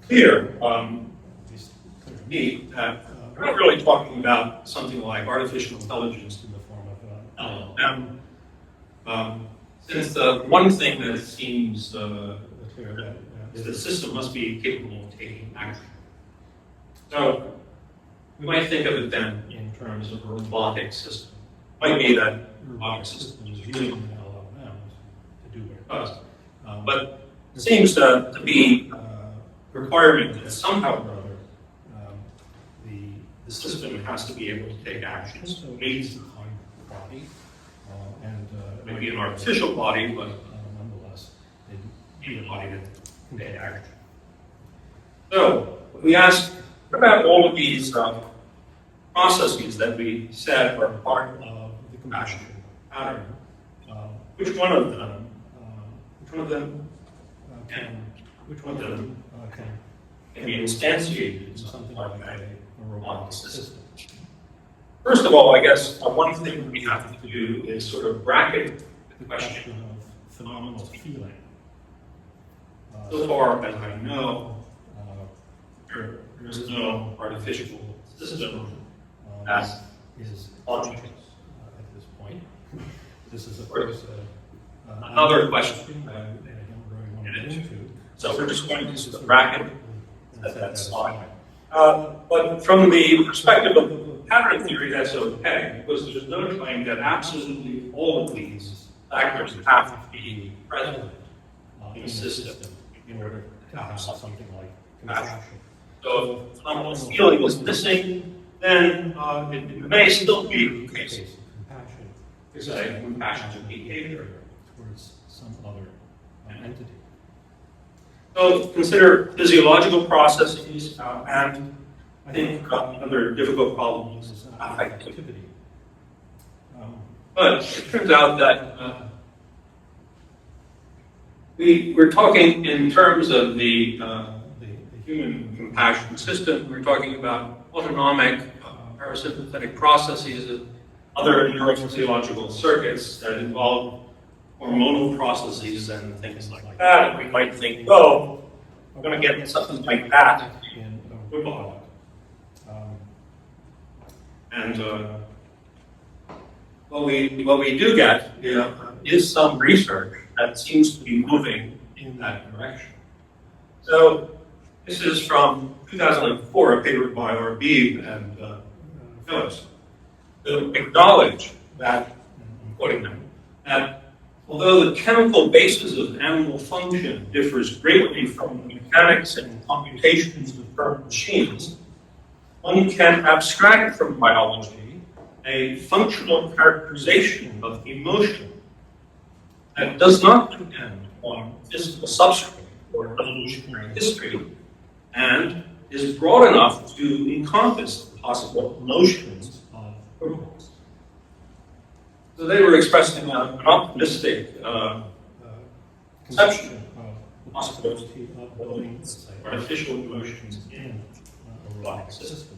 clear, at least clear to me, that we're not really talking about something like artificial intelligence in the form of LLM. Since the one thing that seems clear that is the system must be capable of taking action. So we might think of it then in terms of a robotic system. It might be that robotic system is using an LLM to do what it does. But it seems to be a requirement that somehow or other the system has to be able to take action. So it needs the kind of body, and it may be an artificial body, but nonetheless, it needs a body that can take action. So we ask, what about all of these processes that we said are part of the compassion pattern? Which one of them can be instantiated in something like a robotic system? First of all, I guess one thing we have to do is sort of bracket the question of phenomenal feeling. So far as I know, there is no artificial system that is conscious at this point. This is, of course, another question that I don't really want to get into. So we're just going to sort of bracket that slide. But from the perspective of pattern theory, that's okay, because there's no claim that absolutely all of these factors have to be present in a system in order to have something like compassion. So if phenomenal feeling was missing, then it may still be the case of compassion. There's a compassionate behavior towards some other entity. So consider physiological processes, and I think another difficult problem is affectivity. But it turns out that we're talking in terms of the human compassion system. We're talking about autonomic parasympathetic processes and other neurophysiological circuits that involve hormonal processes and things like that. And we might think, oh, we're going to get something like that in a robot. What we do get is some research that seems to be moving in that direction. So this is from 2004, a paper by Arbib and Phillips, who acknowledge that, I'm quoting them, that although the chemical basis of animal function differs greatly from the mechanics and computations of current machines, one can abstract from biology a functional characterization of emotion that does not depend on physical substrate or evolutionary history and is broad enough to encompass the possible emotions of robots. So they were expressing an optimistic conception of the possibility of building, let's say, artificial emotions in a robotic system.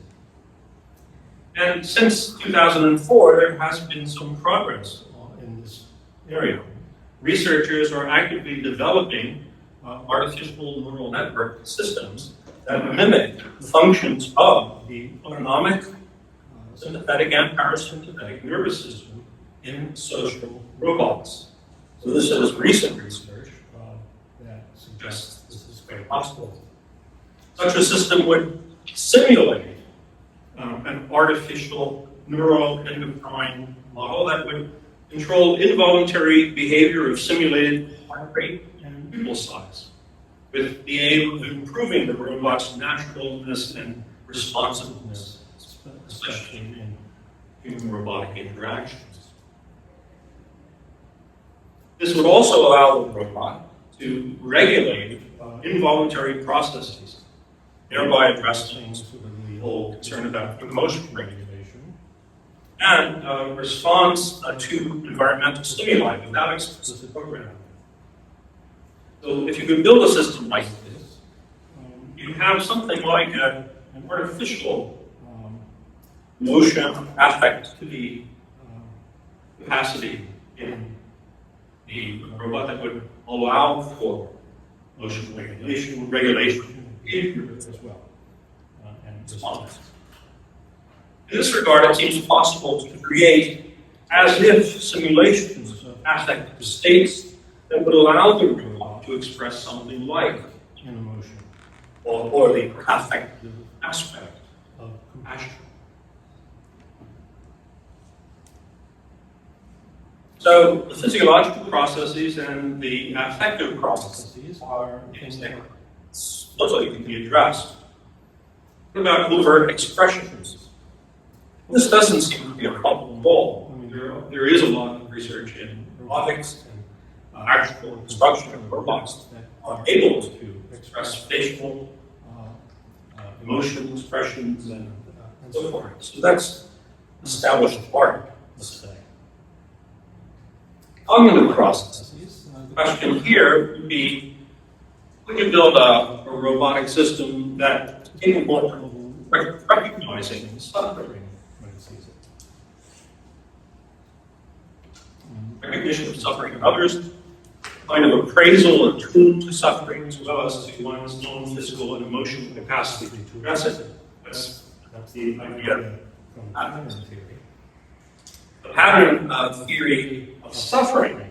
And since 2004, there has been some progress in this area. Researchers are actively developing artificial neural network systems that mimic the functions of the autonomic, sympathetic, and parasympathetic nervous system in social robots. So this is recent research that suggests this is quite possible. Such a system would simulate an artificial neuroendocrine model that would control involuntary behavior of simulated heart rate and pupil size, with the aim of improving the robot's naturalness and responsiveness, especially in human-robotic interactions. This would also allow the robot to regulate involuntary processes, thereby addressing the whole concern about emotion regulation and response to environmental stimuli without explicit programming. So if you could build a system like this, you have something like an artificial emotion, affectivity capacity in the robot that would allow for emotion regulation, behavior as well, and response. In this regard, it seems possible to create as if simulations of affective states that would allow the robot to express something like an emotion or the affective aspect of compassion. So the physiological processes and the affective processes are things that supposedly can be addressed. What about overt expressions? This doesn't seem to be a problem at all. I mean, there is a lot of research in robotics and actual construction of robots that are able to express facial emotion expressions and so forth. So that's established art, let's say. Cognitive processes. The question here would be, could you build a robotic system that is capable of recognizing suffering when it sees it? Recognition of suffering in others, kind of appraisal attuned to suffering as well as to one's own physical and emotional capacity to address it. That's the idea from pattern theory. The pattern theory of suffering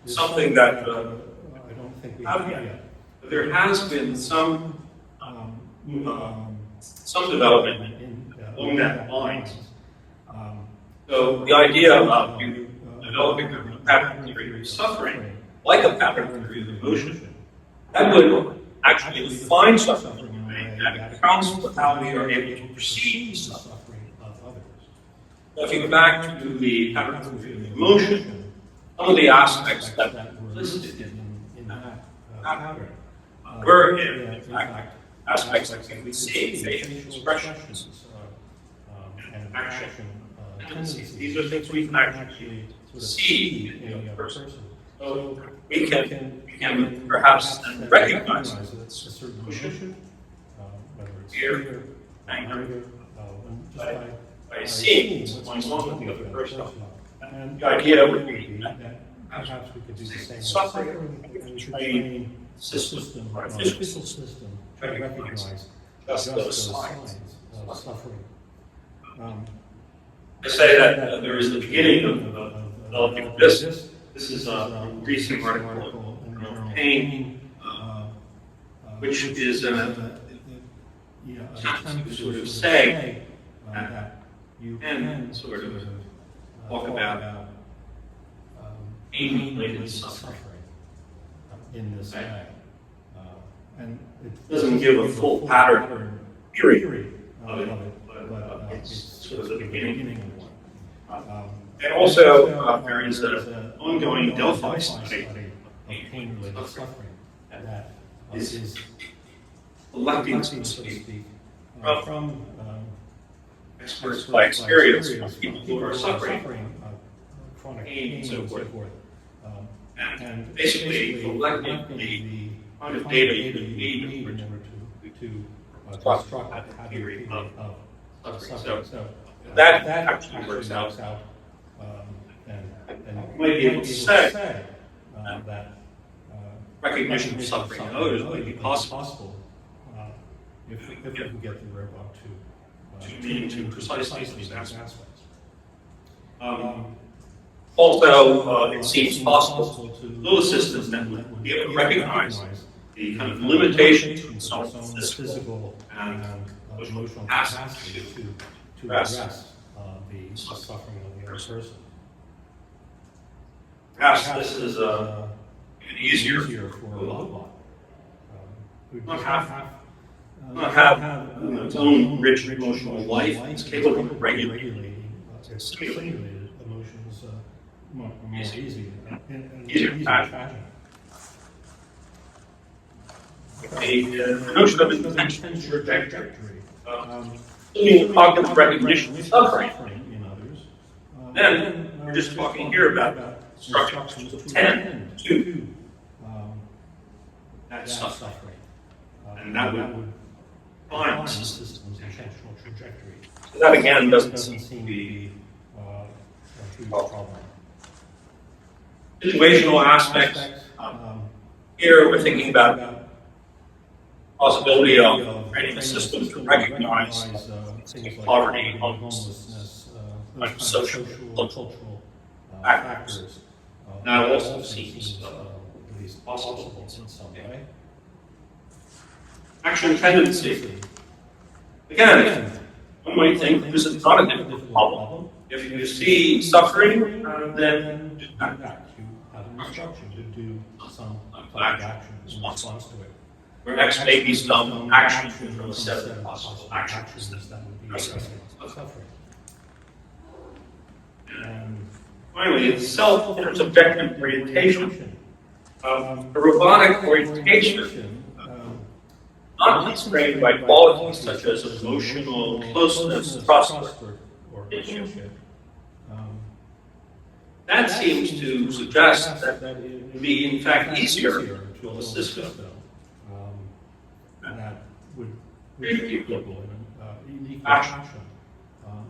is something that I don't think we have yet. But there has been some development along that line. So the idea of developing a pattern theory of suffering, like a pattern theory of emotion, that would actually define suffering in a way that accounts for how we are able to perceive suffering of others. So if you go back to the pattern theory of emotion, some of the aspects that were listed in that pattern were, in fact, aspects like we see, facial expressions, and action tendencies. These are things we can actually see in the other person. So we can perhaps recognize a certain emotion, whether it's fear, anger, by seeing what's going on with the other person. And the idea would be that perhaps we could do the same with suffering, and we should train a system, or artificial system, to recognize just those signs of suffering. I say that there is the beginning of developing this. This is a recent article in the journal Pain, which is an attempt to sort of say that you can sort of talk about pain-related suffering in this way. And it doesn't give a full pattern theory of it, but it's sort of the beginning of one. And also, there is an ongoing Delphi study of pain-related suffering that is collecting, so to speak, from experts by experience, people who are suffering chronic pain and so forth. And basically collecting the kind of data you need in order to construct that theory of suffering. So that actually works out. And you might be able to say that recognition of suffering in others might be possible if we can get the robot to mean to precisely those aspects. Also, it seems possible to build a system that would be able to recognize the kind of limitations of someone's physical and emotional capacity to address the suffering of the other person. Perhaps this is even easier for a robot. Not have its own rich emotional life. It's capable of regulating simulated emotions more easy and easier to imagine. The notion of intentional trajectory, assuming cognitive recognition of suffering, then we're just talking here about instructions to tend to that suffering. And that would find the system's intentional trajectory. So that again doesn't seem to be a huge problem. Situational aspects. Here we're thinking about possibility of creating a system to recognize things like poverty, homelessness, social, cultural factors. That also seems at least possible in some way. Action tendency. Again, one might think this is not a difficult problem. If you see suffering, then do that. You have an instruction to do some action in response to it. Where X may be some action from a set of possible actions that would be addressing suffering. And finally, it's self-intersubjective orientation. A robotic orientation not constrained by qualities such as emotional closeness, trust, or kinship. That seems to suggest that it would be, in fact, easier to build a system that would treat people in a unique fashion,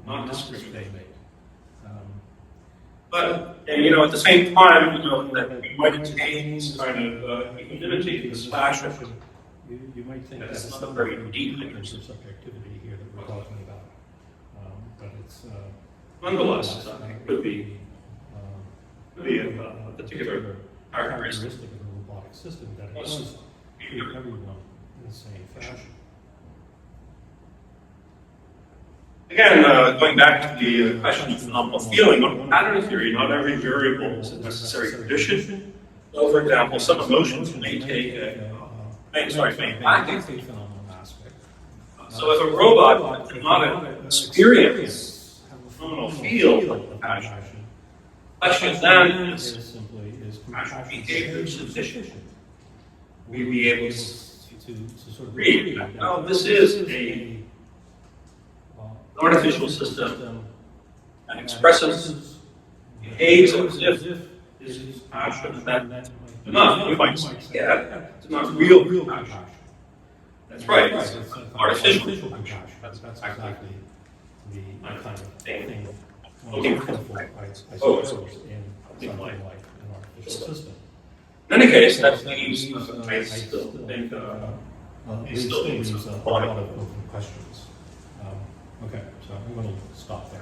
not discriminate. But at the same time, that we might attain some kind of equanimity in this fashion. You might think that's not a very deep intersubjectivity here that we're talking about, but it's nonetheless could be a particular characteristic of a robotic system that it does treat everyone in the same fashion. Again, going back to the question of phenomenal feeling, on pattern theory, not every variable is a necessary condition. So, for example, some emotions may lack a phenomenal aspect. So, if a robot cannot experience a phenomenal feel of compassion, the question then is compassion behavior sufficient? Will we be able to sort of read that, no, this is an artificial system that expresses, behaves as if this is passion, and that enough. You might say, yeah, it's not real compassion. That's right, it's artificial compassion. That's exactly the kind of thing looking for, I suppose, in something like an artificial system. In any case, that leaves, I still think, a lot of open questions. Okay, so I'm going to stop there.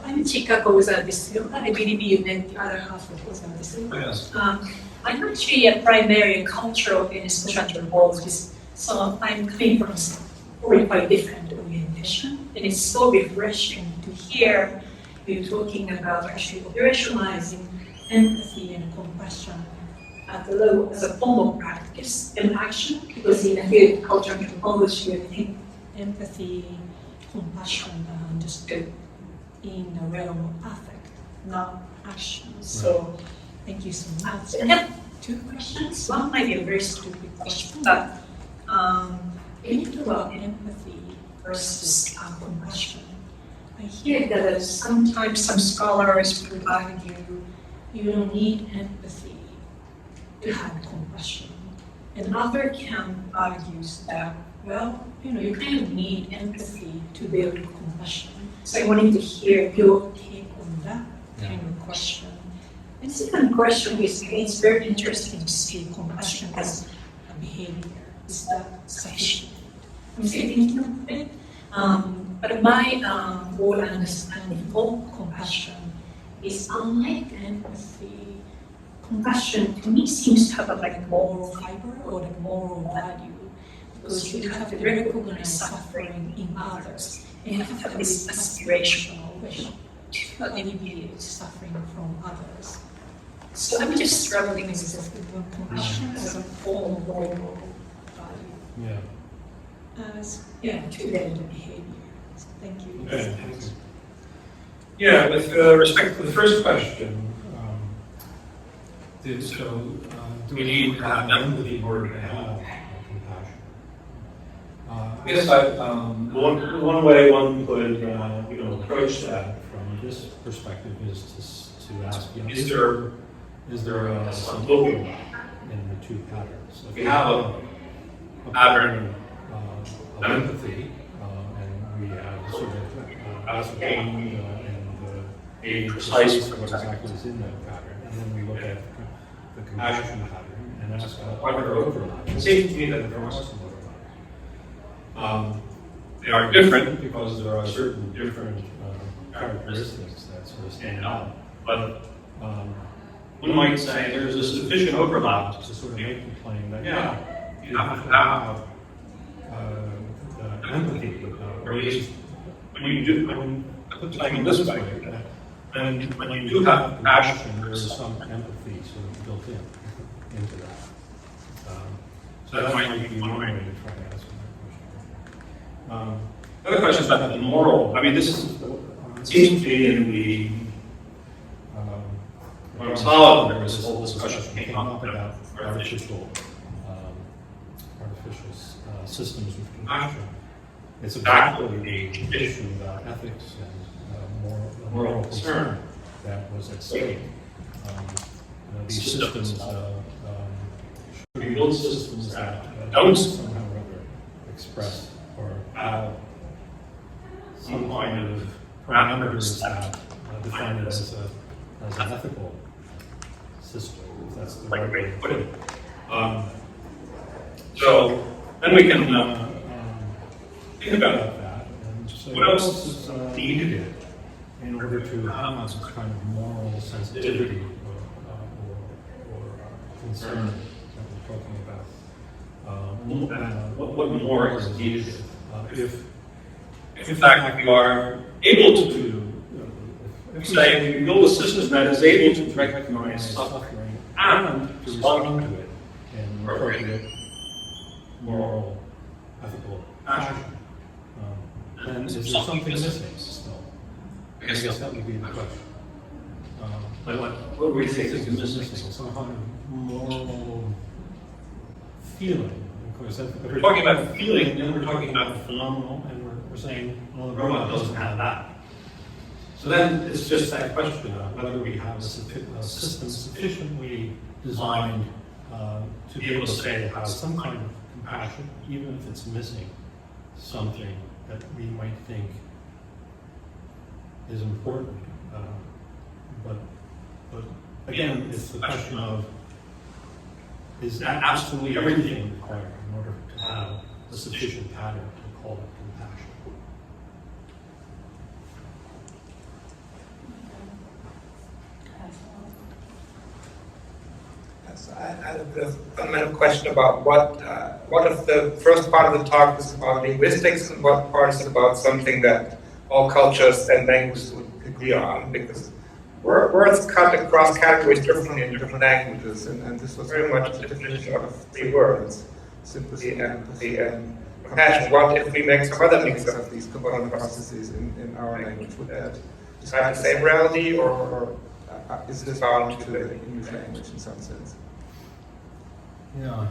I'm Chicago without this. I believe you meant the other half of without this. Yes. I'm actually a primary cultural and social anthropologist, so I'm coming from a very quite different orientation, and it's so refreshing to here we're talking about actually operationalizing empathy and compassion at the level as a form of practice and action, because in the field of cultural anthropology, I think empathy, compassion are understood in the realm of affect, not action. So thank you so much. And I have two questions. One might be a very stupid question, but can you talk about empathy versus compassion? I hear that sometimes some scholars would argue you don't need empathy to have compassion. And other camp argues that, well, you kind of need empathy to build compassion. So I wanted to hear your take on that kind of question. And second question is, it's very interesting to see compassion as a behavior. Is that sufficient? I'm thinking of it. But my whole understanding of compassion is, unlike empathy, compassion to me seems to have a moral fiber or moral value, because you have to recognize suffering in others and you have to have this aspirational wish to alleviate suffering from others. So I'm just struggling with compassion as a form of moral value. As two-level behavior. Thank you. Okay, thank you. Yeah, with respect to the first question, do we need to have empathy in order to have compassion? I guess one way one could approach that from this perspective is to ask, is there some overlap in the two patterns? If we have a pattern of empathy, and we have sort of ascertained and a precise what exactly is in that pattern, and then we look at the compassion pattern and ask, are there overlaps? It seems to me that there are some overlaps. They are different because there are certain different characteristics that sort of stand out. But one might say there's a sufficient overlap to sort of make the claim that, you have to have empathy, or at least when you do, put the thing this way, when you do have compassion, there is some empathy sort of built into that. So that might be one way to try to answer that question. The other question is about the moral. I mean, this is, it seems to be in the when I was following, there was this whole discussion came up about artificial systems of compassion. It's exactly the issue about ethics and moral concern that was at stake. These systems should be built systems that don't somehow or other express or have some kind of parameters that define it as an ethical system, if that's the right way to put it. So then we can think about that and say, what else is needed in order to have some kind of moral sensitivity or concern that we're talking about? What more is needed if in fact we are able to do, if we build a system that is able to recognize suffering and to respond to it in an appropriate moral, ethical fashion, then is there something missing still? I guess that would be the question. What do we think is missing? Some kind of moral feeling. Of course, if we're talking about feeling, then we're talking about phenomenal, and we're saying, well, the robot doesn't have that. So then it's just that question of whether we have a system sufficiently designed to be able to say it has some kind of compassion, even if it's missing something that we might think is important. But again, it's the question of, is that absolutely everything required in order to have a sufficient pattern to call it compassion? I had a bit of a fundamental question about what if the first part of the talk is about linguistics and what part is about something that all cultures and languages would agree on, because words cut across categories differently in different languages, and this was very much the definition of 3 words: sympathy, empathy, and compassion. What if we make some other mix of these component processes in our language? Would that describe the same reality, or is this bound to the English language in some sense? Yeah,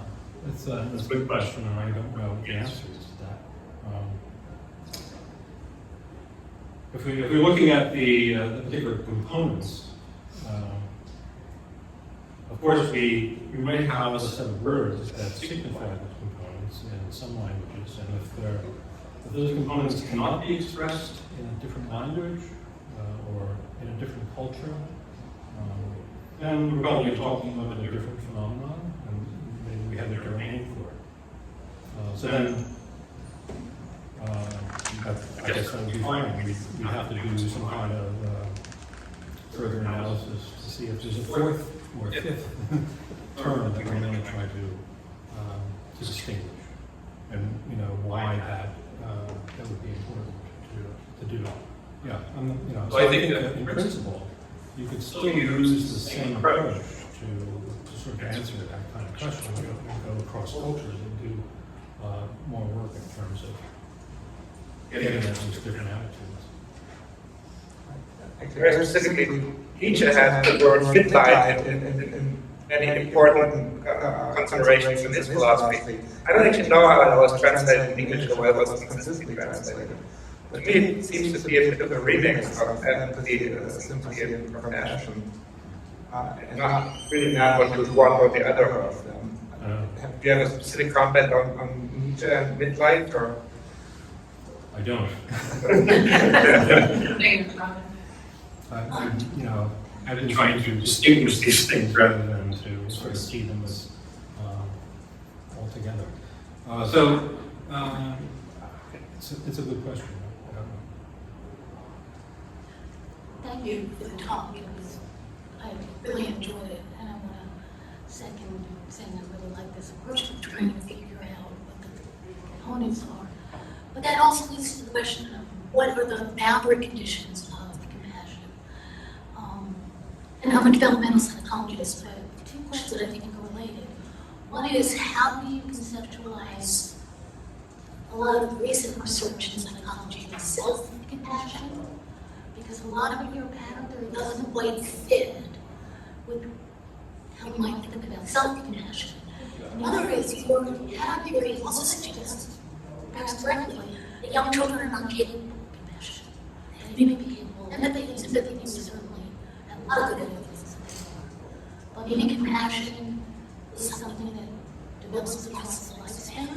it's a good question, and I don't know the answers to that. If we're looking at the particular components, of course we might have a set of words that signify those components in some languages, and if those components cannot be expressed in a different language or in a different culture, then we're probably talking about a different phenomenon, and maybe we have a different name for it. So then, I guess that would be fine. We have to do some kind of further analysis to see if there's a fourth or fifth term that we're going to try to distinguish, and why that would be important to do. Yeah, so I think that in principle, you could still use the same approach to sort of answer that kind of question. We go across cultures and do more work in terms of getting at those different attitudes. Very specifically, Nietzsche has the word Mitleid in many important considerations in his philosophy. I don't actually know how it was translated in English or whether it was consistently translated. To me, it seems to be a bit of a remix of empathy, sympathy, and compassion, and not really not what to one or the other of them. Do you have a specific comment on Nietzsche and Mitleid, or? I don't. I've been trying to distinguish these things rather than to sort of see them as all together. It's a good question. Thank you for the talk. I really enjoyed it, and I want to second saying I really like this approach of trying to figure out what the components are. But that also leads to the question of what are the boundary conditions of compassion. And I'm a developmental psychologist, but 2 questions that I think are related. One is, how do you conceptualize a lot of recent research in psychology of self-compassion? Because a lot of your pattern there doesn't quite fit with how you might think about self-compassion. And the other is, your category also suggests, perhaps correctly, that young children are not capable of compassion. They may be capable of empathy and sympathy, certainly, and a lot of good evidence that they are. But maybe compassion is something that develops across the lifespan.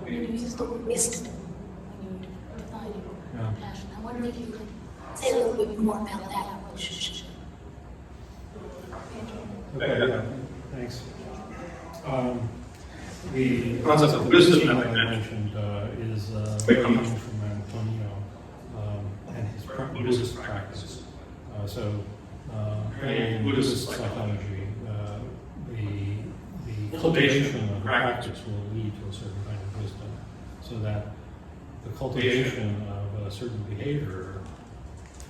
You use the word wisdom when you're defining compassion. I wonder if you could say a little bit more about that relationship. Okay, yeah, thanks. The concept of wisdom that I mentioned is coming from Antonio and his Buddhist practice. In Buddhist psychology, the cultivation of practice will lead to a certain kind of wisdom, so that the cultivation of a certain behavior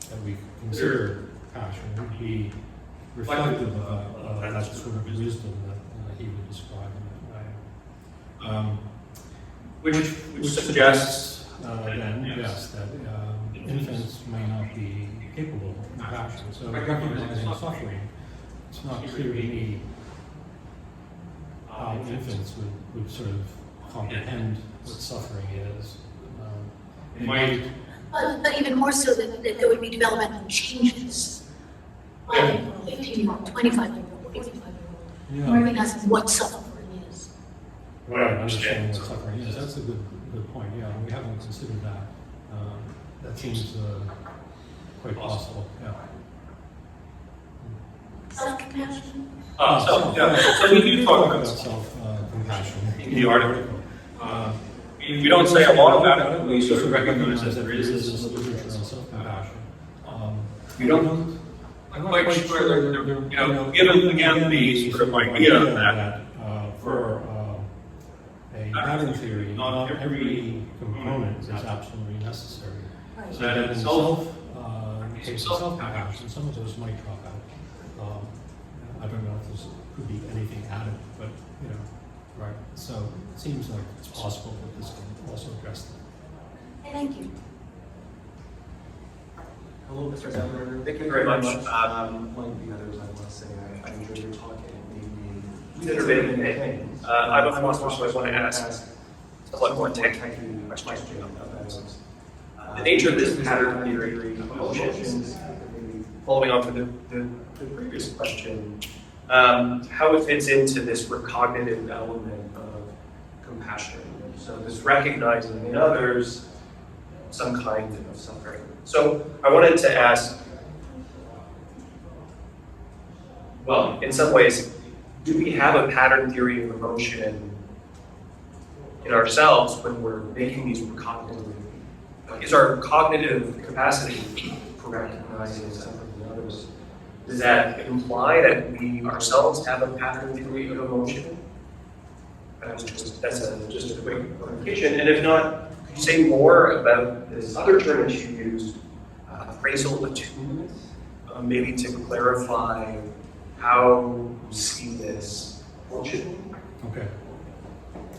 that we consider passion would be reflective of that sort of wisdom that he would describe in that way. Which suggests then, yes, that infants may not be capable of compassion. So recognizing suffering, it's not clear to me how infants would sort of comprehend what suffering is. It might. But even more so that there would be developmental changes by a 15-year-old, 25-year-old, 55-year-old, recognizing what suffering is. Right, understanding what suffering is. That's a good point, yeah. We haven't considered that. That seems quite possible, yeah. Self-compassion? So we do talk about self-compassion in the article. We don't say a lot about it, we sort of recognize that there is this literature on self-compassion. I'm not quite sure that, given again the sort of idea that for a pattern theory, not every component is absolutely necessary. So that in itself, in case of self-compassion, some of those might drop out. I don't know if this could be anything added, but, you know, right. So it seems like it's possible that this can also address that. Thank you. Hello, Mr. Gallagher. Thank you very much. Like the others, I want to say I enjoyed your talk and Please intervene in anything. I have a question I want to ask. It's a lot more technical question about the nature of this pattern theory of emotions. Following on from the previous question, how it fits into this recognitive element of compassion. So this recognizing in others some kind of suffering. So I wanted to ask, well, in some ways, do we have a pattern theory of emotion in ourselves when we're making these cognitive? Is our cognitive capacity for recognizing suffering in others, does that imply that we ourselves have a pattern theory of emotion? That's just a quick clarification. And if not, could you say more about this other term that you used, appraisal attunement, maybe to clarify how you see this functioning? Okay.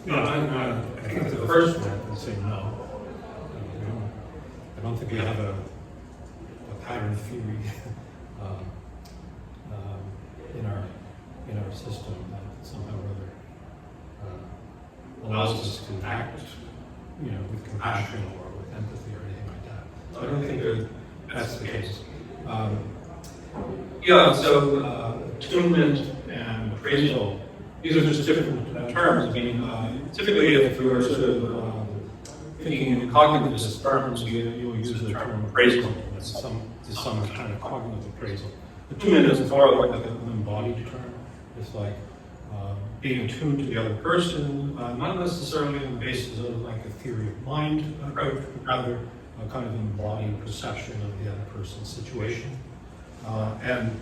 Yeah, I think to the first one, I'd say no. I don't think we have a pattern theory in our system that somehow or other allows us to act, you know, with compassion or with empathy or anything like that. So I don't think that's the case. Attunement and appraisal, these are just different terms. I mean, typically if you're sort of thinking in cognitive terms, you'll use the term appraisal as some kind of cognitive appraisal. Attunement is more like an embodied term. It's like being attuned to the other person, not necessarily on the basis of like a theory of mind approach, but rather a kind of embodied perception of the other person's situation. And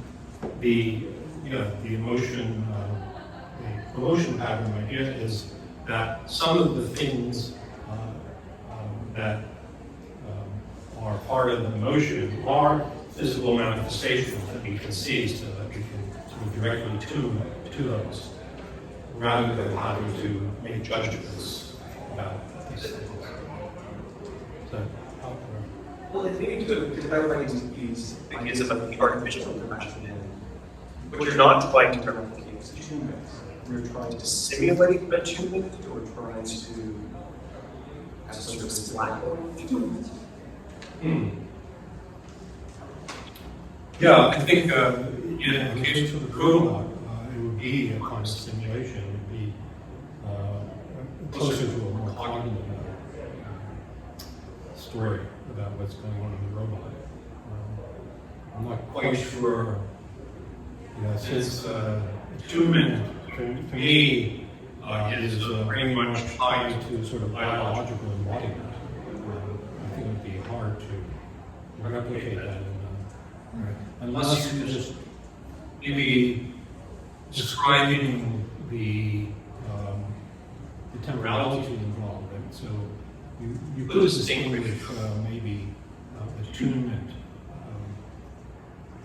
the emotion pattern idea is that some of the things that are part of the emotion are physical manifestations that we can see, so that we can sort of directly tune to those, rather than having to make judgments about these things. So, Well, it's maybe to clarify these ideas about the artificial compassion, but you're not trying to replicate attunement. You're trying to simulate attunement, or trying to have some sort of slack attunement. Yeah, I think in the case of the robot, it would be a kind of simulation. It would be closer to a more cognitive story about what's going on in the robot. I'm not quite sure, since attunement for me is very much tied to sort of biological embodiment. I think it would be hard to replicate that unless you're just maybe describing the temporality involved. Right? So you could distinguish maybe attunement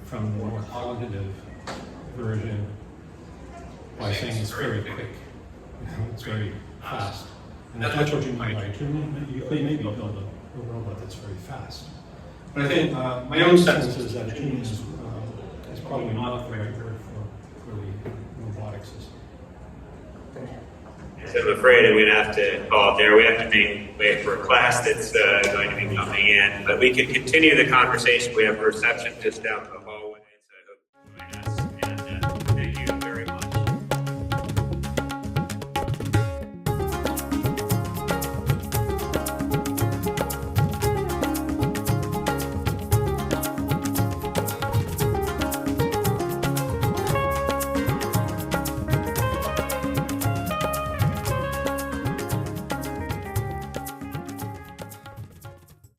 from the more cognitive version by saying it's very quick, it's very fast. And if that's what you mean by attunement, you could maybe build a robot that's very fast. But I think my own sense is that attunement is probably not the right word for the robotic system. So I'm afraid I'm going to have to call it there. We have to make way for a class that's going to be coming in. But we can continue the conversation. We have a reception just down the hallway.